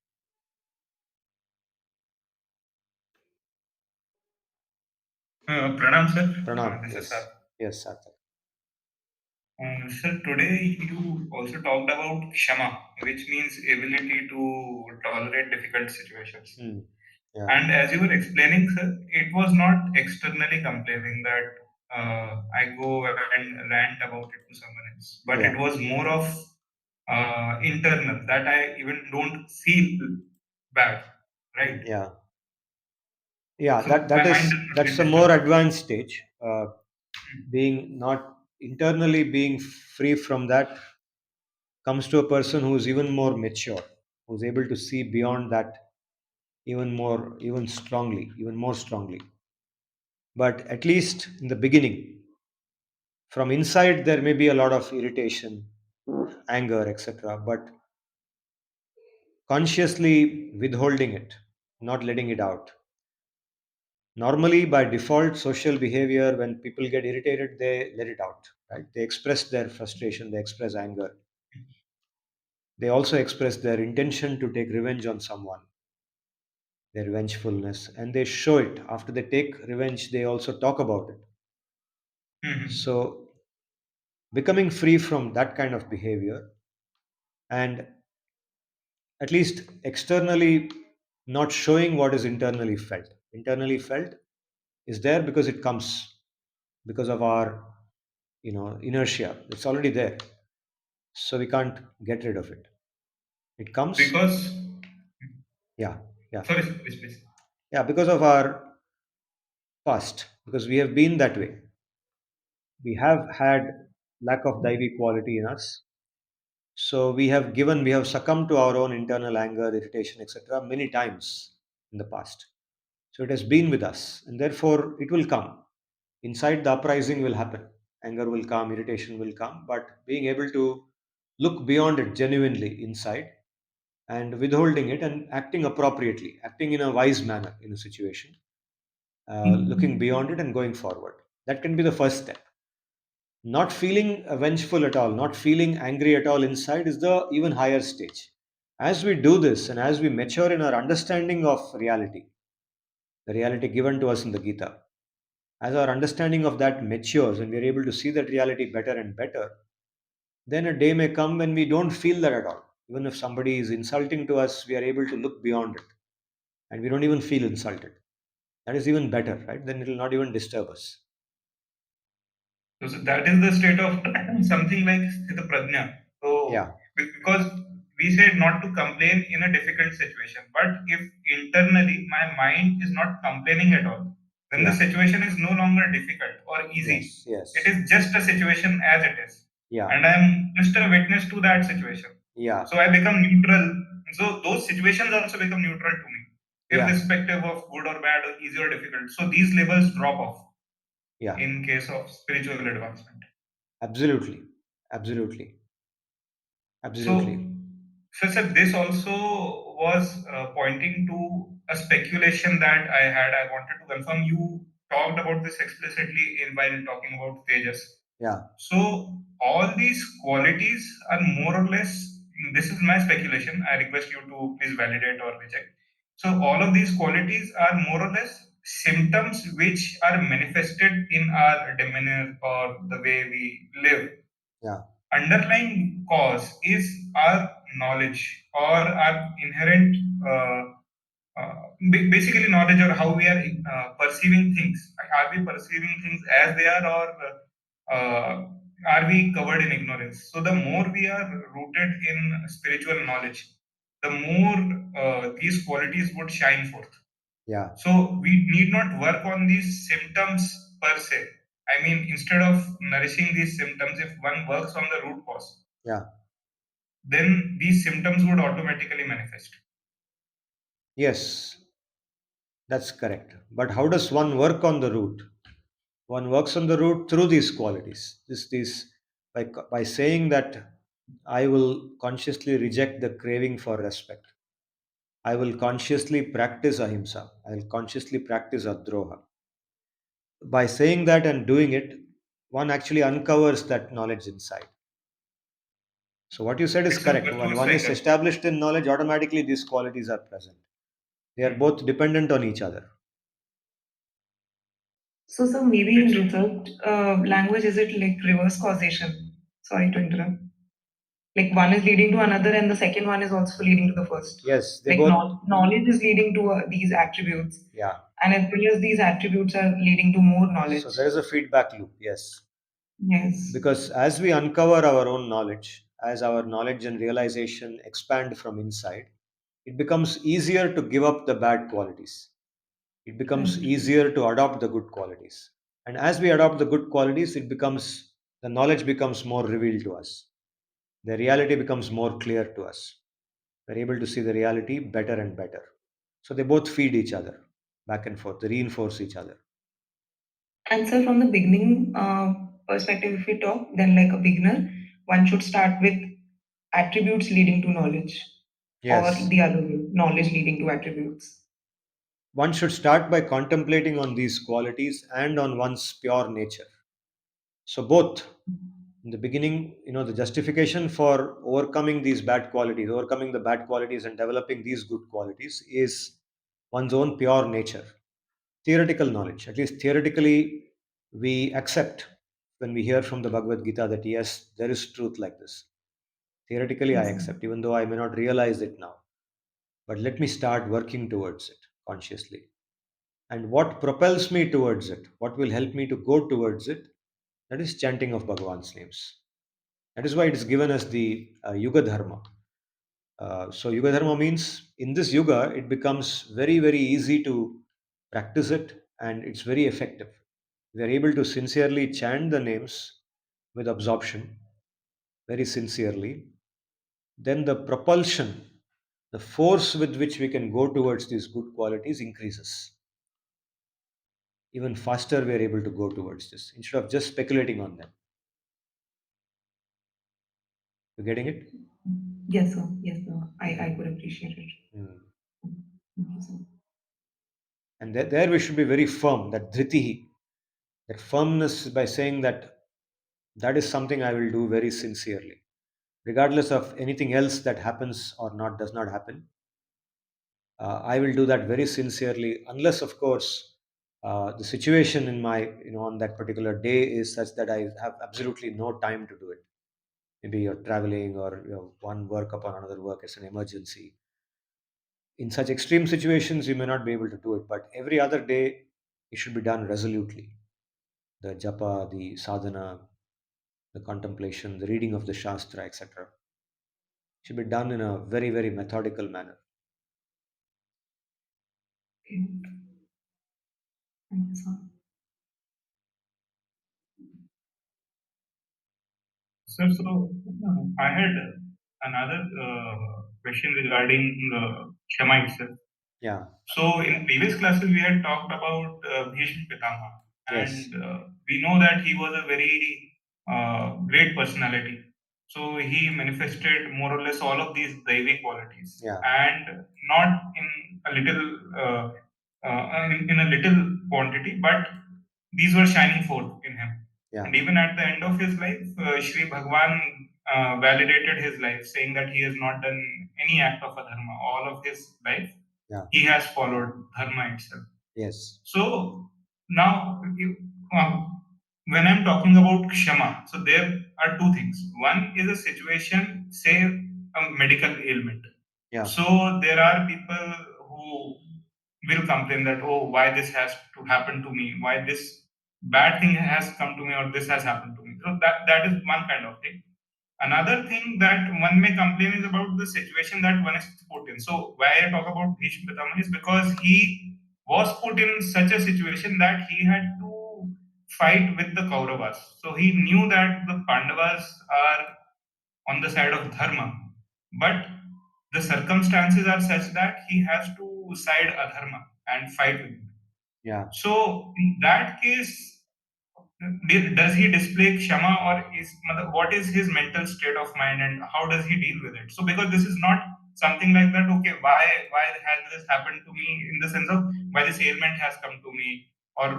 Pranam, sir. Pranam, This is yes. Sar. Yes, Sarthak. Sir, today you also talked about kshama, which means ability to tolerate difficult situations. Hmm. Yeah, And as you were explaining, sir, it was not externally complaining that I go and rant about it to someone else, but yeah, it was more of internal that I even don't feel bad, right? yeah, yeah. So That my that mind is does not that's get a more disturbed. advanced stage. Being not internally being free from that comes to a person who is even more mature, who's able to see beyond that even more, even more strongly. But at least in the beginning, from inside, there may be a lot of irritation, anger, etc. But consciously withholding it, not letting it out. Normally, by default, social behavior, when people get irritated, they let it out, right? They express their frustration, they express anger. They also express their intention to take revenge on someone, their vengefulness, and they show it. After they take revenge, they also talk about it. Mhm. So, becoming free from that kind of behavior and at least externally not showing what is internally felt. Internally felt is there because it comes because of our inertia. It's already there, so we can't get rid of it. It comes, Because, yeah, yeah, sorry, sir, please. yeah, because of our past, because we have been that way. We have had lack of daivi quality in us. So we have succumbed to our own internal anger, irritation, etc. many times in the past. So it has been with us, and therefore it will come. Inside, the uprising will happen. Anger will come, irritation will come, but being able to look beyond it genuinely inside and withholding it and acting appropriately, acting in a wise manner in a situation, looking beyond it and going forward. That can be the first step. Not feeling vengeful at all, not feeling angry at all inside is the even higher stage. As we do this and as we mature in our understanding of reality, the reality given to us in the Gita, as our understanding of that matures and we are able to see that reality better and better, then a day may come when we don't feel that at all. Even if somebody is insulting to us, we are able to look beyond it and we don't even feel insulted. That is even better, right? Then it will not even disturb us. So that is the state of something like sthita prajna. So Yeah, because we said not to complain in a difficult situation, but if internally my mind is not complaining at all, then the yeah, situation is no longer difficult or easy. yes, It yes, is just a situation as it is, yeah, and I am just a witness to that situation. yeah, So I become neutral. So those situations also become neutral to me, yeah, irrespective of good or bad or easy or difficult. So these labels drop off yeah, in case of spiritual advancement. absolutely, absolutely, So, absolutely. sir, this also was pointing to a speculation that I had. I wanted to confirm you talked about this explicitly in while talking about tejas. Yeah, So, all these qualities are more or less. This is my speculation. I request you to please validate or reject. So, all of these qualities are more or less symptoms which are manifested in our demeanor or the way we live. yeah, Underlying cause is our knowledge or our inherent uh, basically knowledge, or how we are perceiving things. Are we perceiving things as they are, or are we covered in ignorance? So the more we are rooted in spiritual knowledge, the more these qualities would shine forth. Yeah. So we need not work on these symptoms per se. I mean, instead of nourishing these symptoms, if one works on the root cause, Yeah. then these symptoms would automatically manifest. Yes, that's correct. But how does one work on the root? One works on the root through these qualities. This by saying that I will consciously reject the craving for respect. I will consciously practice ahimsa. I will consciously practice adroha. By saying that and doing it, one actually uncovers that knowledge inside. So what you said is It's a correct. When virtuous one is cycle. established in knowledge, automatically these qualities are present. They are Hmm. both dependent on each other. So maybe in It's result language, is it like reverse causation? Sorry to interrupt. Like one is leading to another, and the second one is also leading to the first. Yes, they Like both. knowledge is leading to these attributes, Yeah. and as well as these attributes are leading to more So knowledge. there is a feedback loop. Yes. Yes. Because as we uncover our own knowledge, as our knowledge and realization expand from inside, it becomes easier to give up the bad qualities. It becomes Right. easier to adopt the good qualities. And as we adopt the good qualities, the knowledge becomes more revealed to us. The reality becomes more clear to us. We're able to see the reality better and better. So they both feed each other back and forth, they reinforce each other. And so from the beginning perspective, if we talk, then like a beginner, one should start with attributes leading to knowledge, or Yes. the other way, knowledge leading to attributes. One should start by contemplating on these qualities and on one's pure nature. So both in the beginning, the justification for overcoming the bad qualities and developing these good qualities is one's own pure nature. Theoretical knowledge, at least theoretically, we accept when we hear from the Bhagavad-gita that yes, there is truth like this. Theoretically, I Yes, sir. accept, even though I may not realize it now. But let me start working towards it consciously. And what propels me towards it, what will help me to go towards it, that is chanting of Bhagavan's names. That is why it is given as the Yuga Dharma. So, Yuga Dharma means in this Yuga, it becomes very, very easy to practice it and it's very effective. We are able to sincerely chant the names with absorption, very sincerely. Then the propulsion, the force with which we can go towards these good qualities increases. Even faster, we are able to go towards this instead of just speculating on them. You getting it? Yes, sir. Yes, sir. I could appreciate it. Mm. Thank you, sir. And there we should be very firm, that dhritihi, that firmness by saying that that is something I will do very sincerely, regardless of anything else that happens or not does not happen. I will do that very sincerely, unless, of course, the situation in my, on that particular day is such that I have absolutely no time to do it. Maybe you're traveling or one work upon another work as an emergency. In such extreme situations, you may not be able to do it, but every other day, it should be done resolutely. The japa, the sadhana, the contemplation, the reading of the shastra, etc., should be done in a very, very methodical manner. Okay. Thank you, sir. so I had another question regarding Shama itself. Yeah. So in previous classes, we had talked about Bhishma Pitama, Yes. and we know that he was a very great personality. So he manifested more or less all of these daivi qualities, Yeah. and not in a little in a little quantity, but these were shining forth in him. Yeah. And even at the end of his life, Shri Bhagwan validated his life, saying that he has not done any act of a dharma. All of his life, Yeah. he has followed dharma itself. Yes. So now, when I'm talking about kshama, so there are two things. One is a situation, say a medical ailment. Yeah. So there are people who will complain that, oh, why this has to happen to me, why this bad thing has come to me, or this has happened to me. So that is one kind of thing. Another thing that one may complain is about the situation that one is put in. So why I talk about Bhishma Pitama is because he was put in such a situation that he had to fight with the Kauravas. So he knew that the Pandavas are on the side of dharma, but the circumstances are such that he has to side adharma and fight with it. Yeah. So in that case, does he display kshama, or is what is his mental state of mind and how does he deal with it? So because this is not something like that, okay, why has this happened to me, in the sense of why this ailment has come to me, or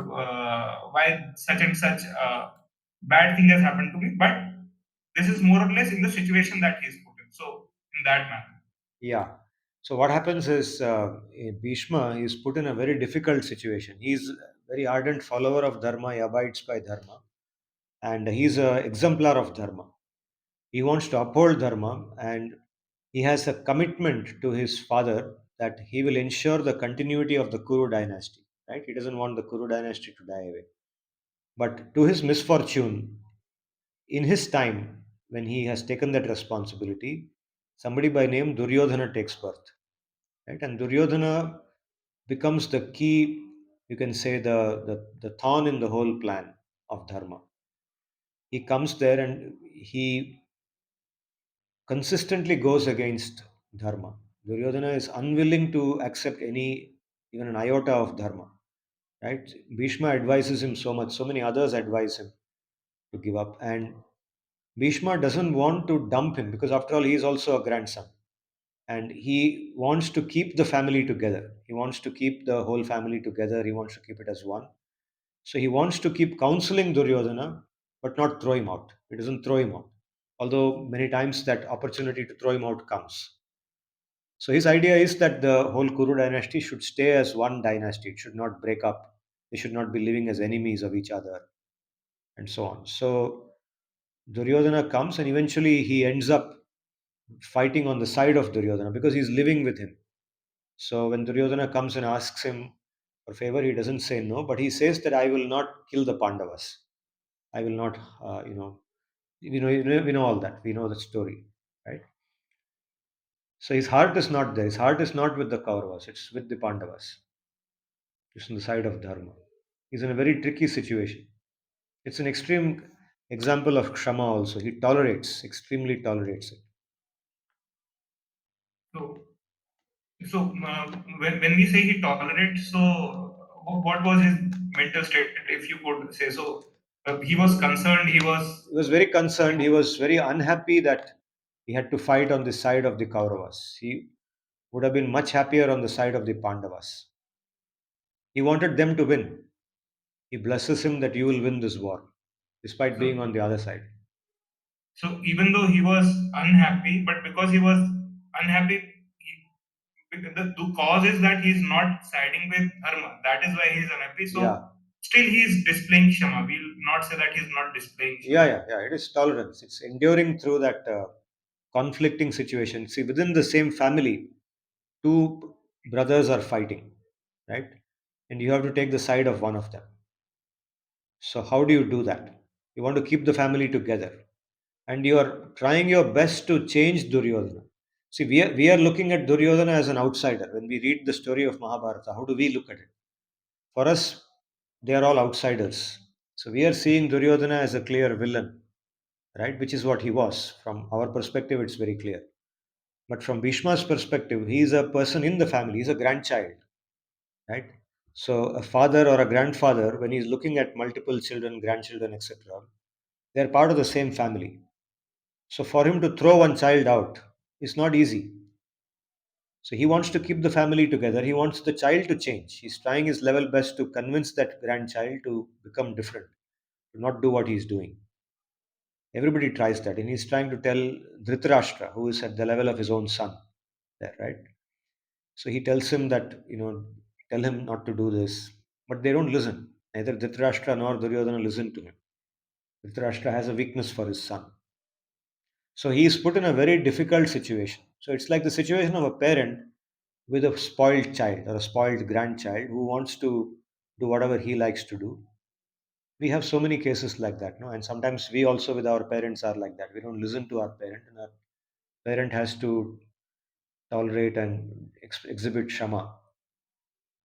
why such and such bad thing has happened to me, but this is more or less in the situation that he is put in. So in that manner. Yeah. So what happens is Bhishma is put in a very difficult situation. He's a very ardent follower of Dharma. He abides by Dharma, and he's an exemplar of Dharma. He wants to uphold Dharma, and he has a commitment to his father that he will ensure the continuity of the Kuru dynasty. Right? He doesn't want the Kuru dynasty to die away. But to his misfortune, in his time, when he has taken that responsibility, somebody by name Duryodhana takes birth. Right? And Duryodhana becomes the key, you can say, the thorn in the whole plan of Dharma. He comes there and he consistently goes against Dharma. Duryodhana is unwilling to accept any, even an iota of Dharma. Right? Bhishma advises him so much, so many others advise him to give up. And Bhishma doesn't want to dump him because, after all, he is also a grandson. And he wants to keep the family together. He wants to keep the whole family together. He wants to keep it as one. So he wants to keep counseling Duryodhana, but not throw him out. He doesn't throw him out. Although many times that opportunity to throw him out comes. So his idea is that the whole Kuru dynasty should stay as one dynasty. It should not break up. They should not be living as enemies of each other, and so on. So Duryodhana comes, and eventually he ends up fighting on the side of Duryodhana because he's living with him. So when Duryodhana comes and asks him for favor, he doesn't say no, but he says that I will not kill the Pandavas. I will not, we know all that. We know the story, right? So his heart is not there. His heart is not with the Kauravas. It's with the Pandavas. It's on the side of Dharma. He's in a very tricky situation. It's an extreme example of Kshama also. He tolerates, extremely tolerates it. So when we say he tolerates, so what was his mental state, if you could say so? He was concerned. He was very concerned. He was very unhappy that he had to fight on the side of the Kauravas. He would have been much happier on the side of the Pandavas. He wanted them to win. He blesses him that you will win this war, despite being So, on the other side. so even though he was unhappy, but because he was unhappy, the cause is that he's not siding with dharma. That is why he's unhappy. Yeah, So still he's displaying kshama. We'll not say that he's not displaying yeah, kshama. yeah. It is tolerance. It's enduring through that conflicting situation. See, within the same family, two brothers are fighting, right? And you have to take the side of one of them. So how do you do that? You want to keep the family together, and you are trying your best to change Duryodhana. See, we are looking at Duryodhana as an outsider. When we read the story of Mahabharata, how do we look at it? For us, they are all outsiders. So we are seeing Duryodhana as a clear villain, right? Which is what he was. From our perspective, it's very clear. But from Bhishma's perspective, he is a person in the family. He's a grandchild, right? So a father or a grandfather, when he's looking at multiple children, grandchildren, etc., they're part of the same family. So for him to throw one child out is not easy. So he wants to keep the family together. He wants the child to change. He's trying his level best to convince that grandchild to become different, to not do what he's doing. Everybody tries that, and he's trying to tell Dhritarashtra, who is at the level of his own son, there, right? So he tells him that, tell him not to do this, but they don't listen. Neither Dhritarashtra nor Duryodhana listen to him. Dhritarashtra has a weakness for his son. So he is put in a very difficult situation. So it's like the situation of a parent with a spoiled child or a spoiled grandchild who wants to do whatever he likes to do. We have so many cases like that, no? And sometimes we also with our parents are like that. We don't listen to our parent, and our parent has to tolerate and exhibit shama.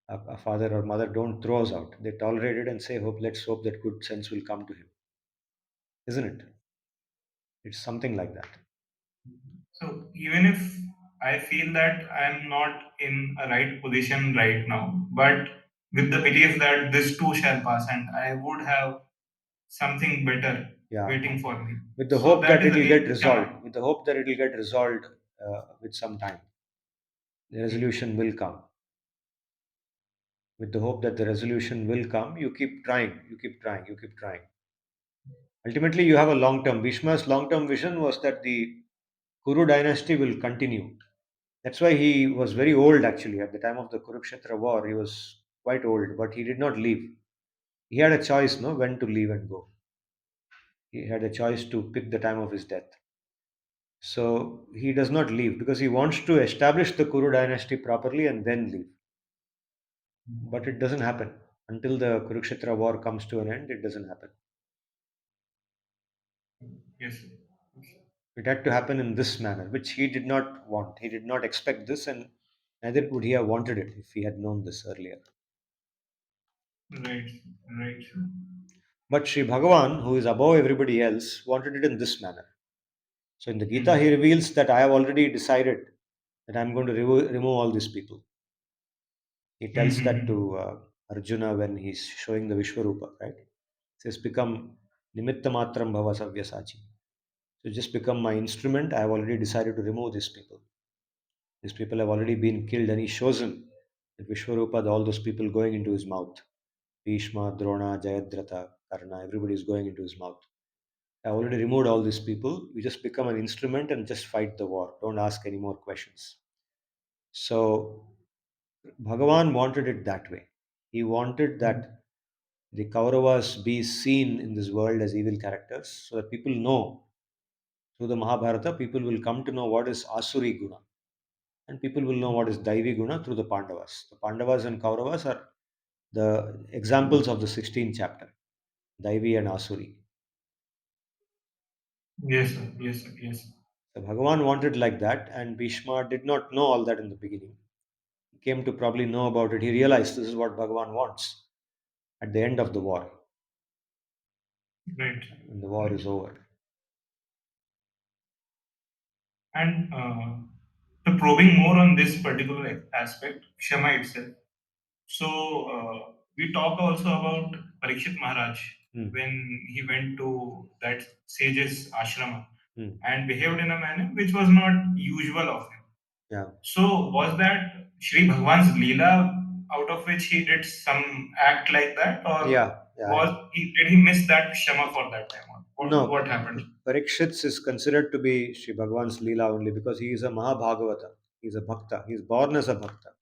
A father or mother don't throw us out. They tolerate it and say, "Hope, let's hope that good sense will come to him," isn't it? It's something like that. So even if I feel that I'm not in a right position right now, but with the belief that this too shall pass and I would have something better Yeah, waiting for me. with the So hope that that is it will get again resolved. Shama. With the hope that it will get resolved with some time. The resolution will come. With the hope that the resolution will come, you keep trying. You keep trying. You keep trying. Ultimately, you have a long term. Bhishma's long term vision was that the Kuru dynasty will continue. That's why he was very old actually at the time of the Kurukshetra war. He was quite old, but he did not leave. He had a choice, no, when to leave and go. He had a choice to pick the time of his death. So he does not leave because he wants to establish the Kuru dynasty properly and then leave. But it doesn't happen. Until the Kurukshetra war comes to an end, it doesn't happen. Yes, sir. It had to happen in this manner, which he did not want. He did not expect this, and neither would he have wanted it if he had known this earlier. Right, right. But Sri Bhagavan, who is above everybody else, wanted it in this manner. So in the Gita, he Mm. reveals that I have already decided that I'm going to remove all these people. He tells that Mm-hmm. to Arjuna when he's showing the Vishwarupa, right? He says, become nimitta matram bhava savyasachi. So just become my instrument. I have already decided to remove these people. These people have already been killed, and he shows him that Vishwarupa, all those people going into his mouth. Bhishma, Drona, Jayadratha, Karna, everybody is going into his mouth. I already removed all these people. We just become an instrument and just fight the war. Don't ask any more questions. So Bhagavan wanted it that way. He wanted that the Kauravas be seen in this world as evil characters so that people know through the Mahabharata, people will come to know what is Asuri Guna and people will know what is Daivi Guna through the Pandavas. The Pandavas and Kauravas are the examples of the 16th chapter, Daivi and Asuri. Yes, sir. Yes, sir. Yes, sir. So Bhagavan wanted like that, and Bhishma did not know all that in the beginning. He came to probably know about it. He realized this is what Bhagavan wants at the end of the war, Right. when the war is over. And the probing more on this particular aspect, Shama itself. So we talked also about Parikshit Maharaj Hmm. when he went to that sage's ashrama Hmm. and behaved in a manner which was not usual of him. Yeah. So was that Sri Bhagwan's Leela out of which he did some act like that, or Yeah. Yeah. did he miss that Shama for that time? Or what No, happened? Parikshits is considered to be Sri Bhagwan's Leela only because he is a Mahabhagavata. He is a Bhakta. He is born as a Bhakta.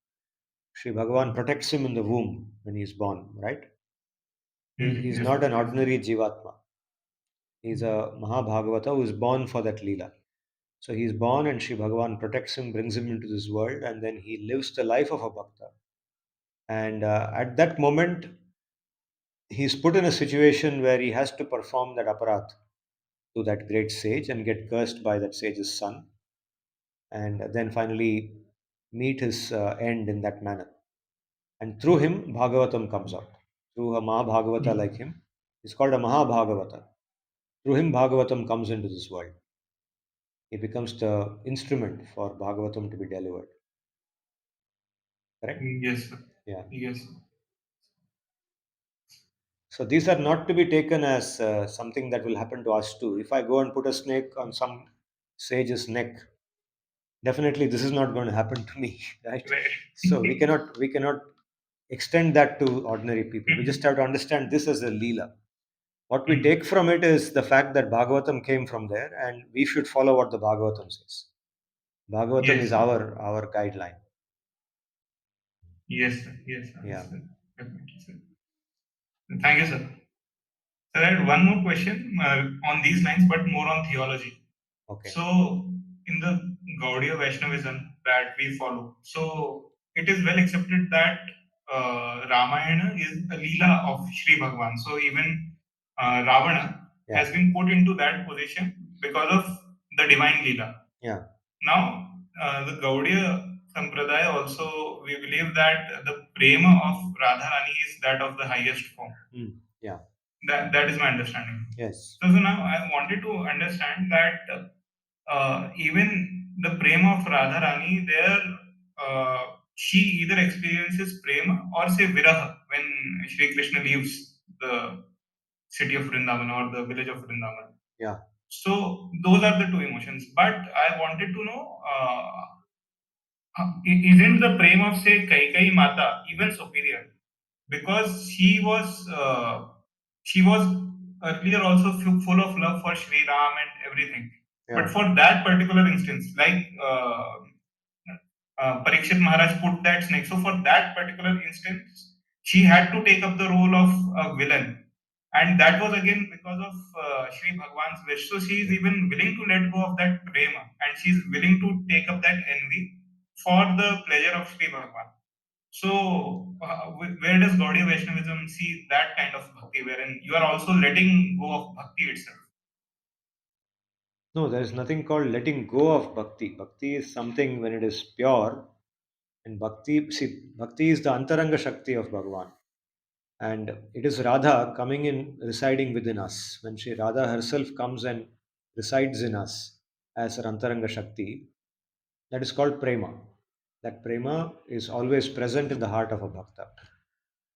Sri Bhagavan protects him in the womb when he is born, right? He Mhm. is Yes, not sir. an Yes, sir. ordinary Jivatma. He is a Mahabhagavata who is born for that Leela. So he is born and Sri Bhagavan protects him, brings him into this world, and then he lives the life of a Bhakta. And at that moment, he's put in a situation where he has to perform that aparat to that great sage and get cursed by that sage's son, and then finally meet his end in that manner. And through him, Bhagavatam comes out. Through a Mahabhagavata like Mm. him, he's called a Mahabhagavata. Through him, Bhagavatam comes into this world. He becomes the instrument for Bhagavatam to be delivered. Correct? Yes, sir. Yeah. Yes, sir. So these are not to be taken as something that will happen to us too. If I go and put a snake on some sage's neck, definitely this is not going to happen to me, right? Right. So we cannot extend that to ordinary people. We just Mhm. have to understand this as a leela. What we Mm. take from it is the fact that Bhagavatam came from there, and we should follow what the Bhagavatam says. Bhagavatam Yes, is sir. our guideline. Yes, sir. Yes, sir. Yeah. Yes, sir. Definitely, sir. Thank you, sir. Sir, I had one more question on these lines, but more on theology. Okay. So, in the Gaudiya Vaishnavism that we follow, so it is well accepted that Ramayana is a Leela of Sri Bhagwan. So even Ravana Yeah. has been put into that position because of the divine Leela. Yeah. Now, the Gaudiya Sampradaya also, we believe that the prema of Radharani is that of the highest form. Yeah. That is my understanding. Yes. So now I wanted to understand that even the prema of Radharani, there she either experiences prema or say viraha when Shri Krishna leaves the city of Vrindavan or the village of Vrindavan. Yeah. So those are the two emotions. But I wanted to know, isn't the prema of say Kaikai Mata even superior? Because she was earlier also full of love for Sri Ram and everything. But Yeah. for that particular instance, like Parikshit Maharaj put that snake. So for that particular instance, she had to take up the role of a villain. And that was again because of Sri Bhagwan's wish. So she is even willing to let go of that prema and she is willing to take up that envy for the pleasure of Sri Bhagwan. So, where does Gaudiya Vaishnavism see that kind of bhakti, wherein you are also letting go of bhakti itself? No, there is nothing called letting go of bhakti. Bhakti is something when it is pure, and bhakti is the antaranga shakti of Bhagavan. And it is Radha coming in, residing within us. When Sri Radha herself comes and resides in us as her antaranga shakti, that is called prema. That prema is always present in the heart of a bhakta.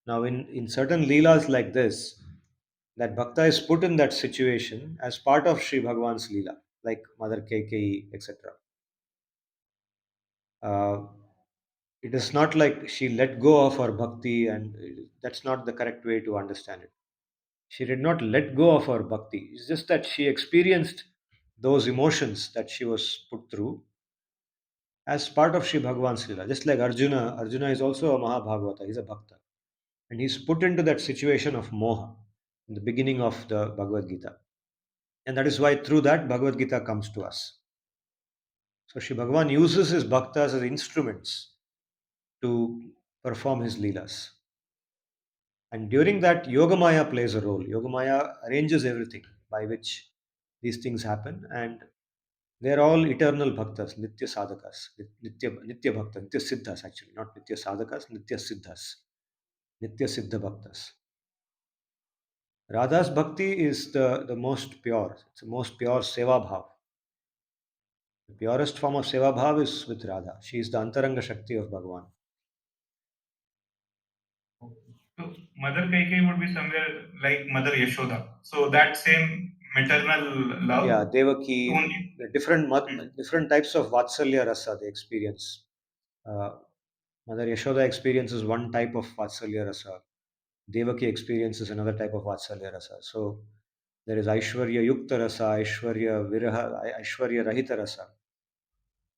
Now, in certain leelas like this, that bhakta is put in that situation as part of Sri Bhagwan's leela, like Mother Keikei, etc. Uh, it is not like she let go of her bhakti, and that's not the correct way to understand it. She did not let go of her bhakti. It's just that she experienced those emotions that she was put through as part of Sri Bhagwan's leela. Just like Arjuna, Arjuna is also a Mahabhagavata, he's a bhakta. And he's put into that situation of moha in the beginning of the Bhagavad Gita. And that is why through that Bhagavad Gita comes to us. So Sri Bhagavan uses his bhaktas as instruments to perform his leelas. And during that, Yogamaya plays a role. Yogamaya arranges everything by which these things happen. And they're all eternal bhaktas, nitya sadhakas, nitya bhaktas, nitya siddhas actually, not nitya sadhakas, nitya siddhas, nitya siddha bhaktas. Radha's bhakti is the most pure. It's the most pure seva bhav. The purest form of seva bhav is with Radha. She is the antaranga shakti of Bhagavan. So, Mother Kaikai would be somewhere like Mother Yashoda. So, that same maternal Yeah, love, Devaki, only. the different types of Vatsalya rasa they experience. Uh, Mother Yashoda experiences one type of Vatsalya rasa. Devaki experiences another type of Vatsalya rasa. So there is Aishwarya Yukta rasa, Aishwarya Viraha, Aishwarya Rahita rasa,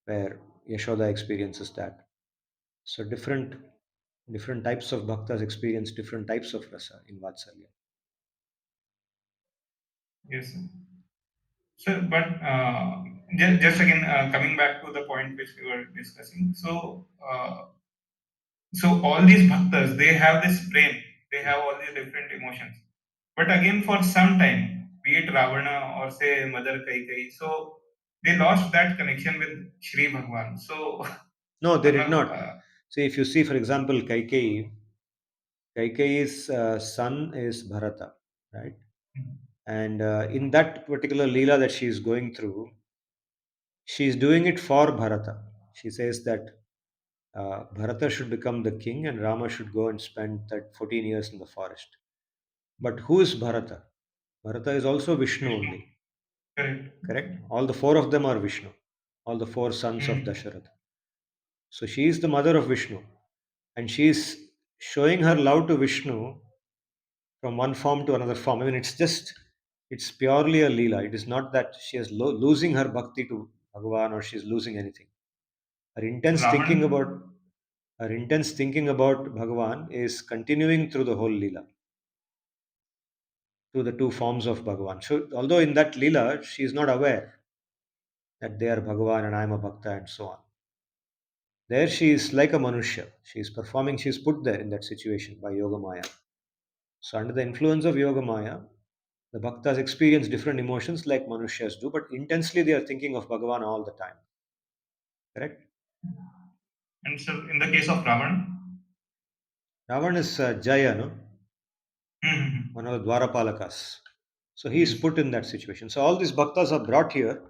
where Yashoda experiences that. So different types of bhaktas experience different types of rasa in Vatsalya. Yes. So, but just again coming back to the point which we were discussing. So all these bhaktas, they have this prem, they have all these different emotions. But again, for some time, be it Ravana or say Mother Kaikai, so they lost that connection with Shri Bhagwan. So, No, they did matlab, not. So if you see, for example, Kaikeyi's son is Bharata, right? And in that particular Leela that she is going through, she is doing it for Bharata. She says that Bharata should become the king and Rama should go and spend that 14 years in the forest. But who is Bharata? Bharata is also Vishnu Vishnu, only, correct. correct? All the four of them are Vishnu, all the four sons of Hmm. Dasharatha. So she is the mother of Vishnu and she is showing her love to Vishnu from one form to another form. I mean, it's purely a Leela. It is not that she is losing her bhakti to Bhagavan or she is losing anything. Her intense thinking Ravana, about her intense thinking about Bhagavan is continuing through the whole Leela, through the two forms of Bhagavan. So, although in that Leela, she is not aware that they are Bhagavan and I am a Bhakta and so on. There she is like a Manushya. She is performing, she is put there in that situation by Yoga Maya. So, under the influence of Yoga Maya, the bhaktas experience different emotions like Manushyas do, but intensely they are thinking of Bhagavan all the time. Correct? And so, in the case of Ravan, Ravan is Jaya, no? hmm, One of the Dwarapalakas. So he is yes, put in that situation. So all these bhaktas are brought here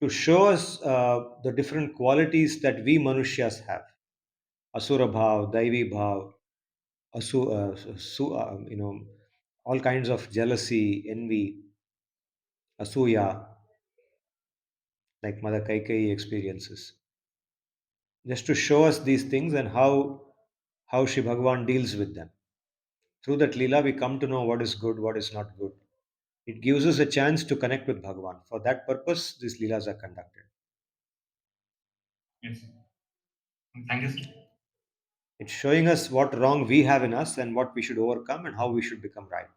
to show us the different qualities that we Manushyas have. Asura bhav, daivi bhav, all kinds of jealousy, envy, asuya, like Mother Kaikai experiences. Just to show us these things and how Shri Bhagavan deals with them. Through that Leela, we come to know what is good, what is not good. It gives us a chance to connect with Bhagavan. For that purpose, these Leelas are conducted. yes. Thank you, sir. It's showing us what wrong we have in us and what we should overcome and how we should become right.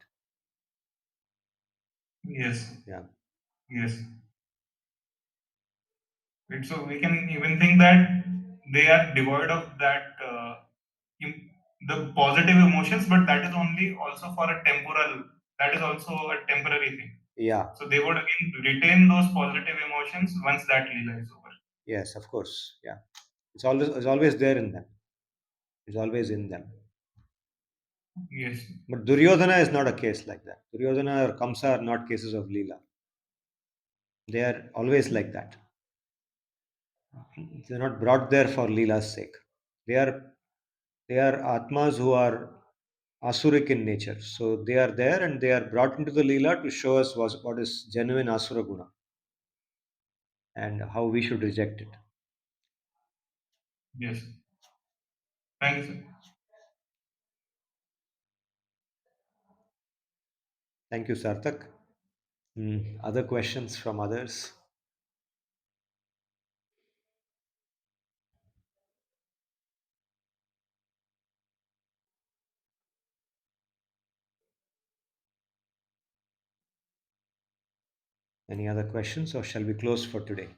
Yes, Yeah. yes. So we can even think that they are devoid of that im- the positive emotions, but that is only also for a temporal. That is also a temporary thing. Yeah. So they would again retain those positive emotions once that lila is over. Yes, of course. Yeah. It's always there in them. It's always in them. Yes, But Duryodhana is not a case like that. Duryodhana or Kamsa are not cases of Leela. They are always like that. They're not brought there for Leela's sake. They are they are Atmas who are Asuric in nature. So they are there and they are brought into the Leela to show us what is genuine Asura Guna and how we should reject it. yes. Thank you, sir. Thank you, Sarthak. Other questions from others? Any other questions or shall we close for today?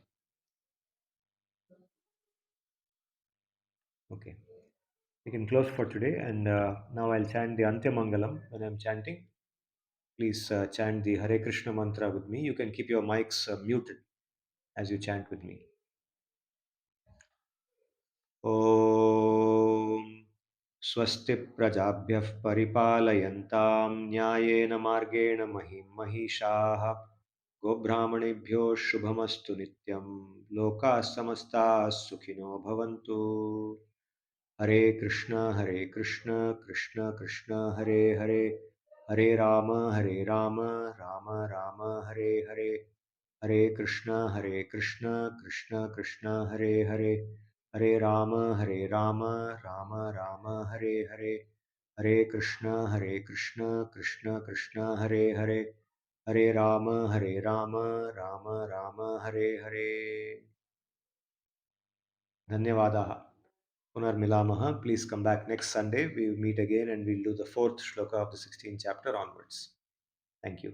Okay. We can close for today and now I'll chant the Antya Mangalam when I'm chanting. Please chant the Hare Krishna mantra with me. You can keep your mics muted as you chant with me. ॐ स्वस्ति प्रजाभ्यः परिपालयन्तां न्यायेन मार्गेण महिं महिषाः गोब्राह्मणेभ्यो शुभमस्तु नित्यं लोकाः समस्ताः सुखिनो भवन्तु हरे कृष्ण कृष्ण कृष्ण हरे हरे हरे राम राम राम हरे हरे हरे कृष्ण कृष्ण कृष्ण हरे हरे हरे राम राम राम हरे हरे हरे कृष्ण कृष्ण कृष्ण हरे हरे हरे राम राम राम हरे हरे धन्यवादाः पुनर्मिलामः. Please come back next Sunday. We meet again and we'll do the fourth shloka of the 16th chapter onwards. Thank you.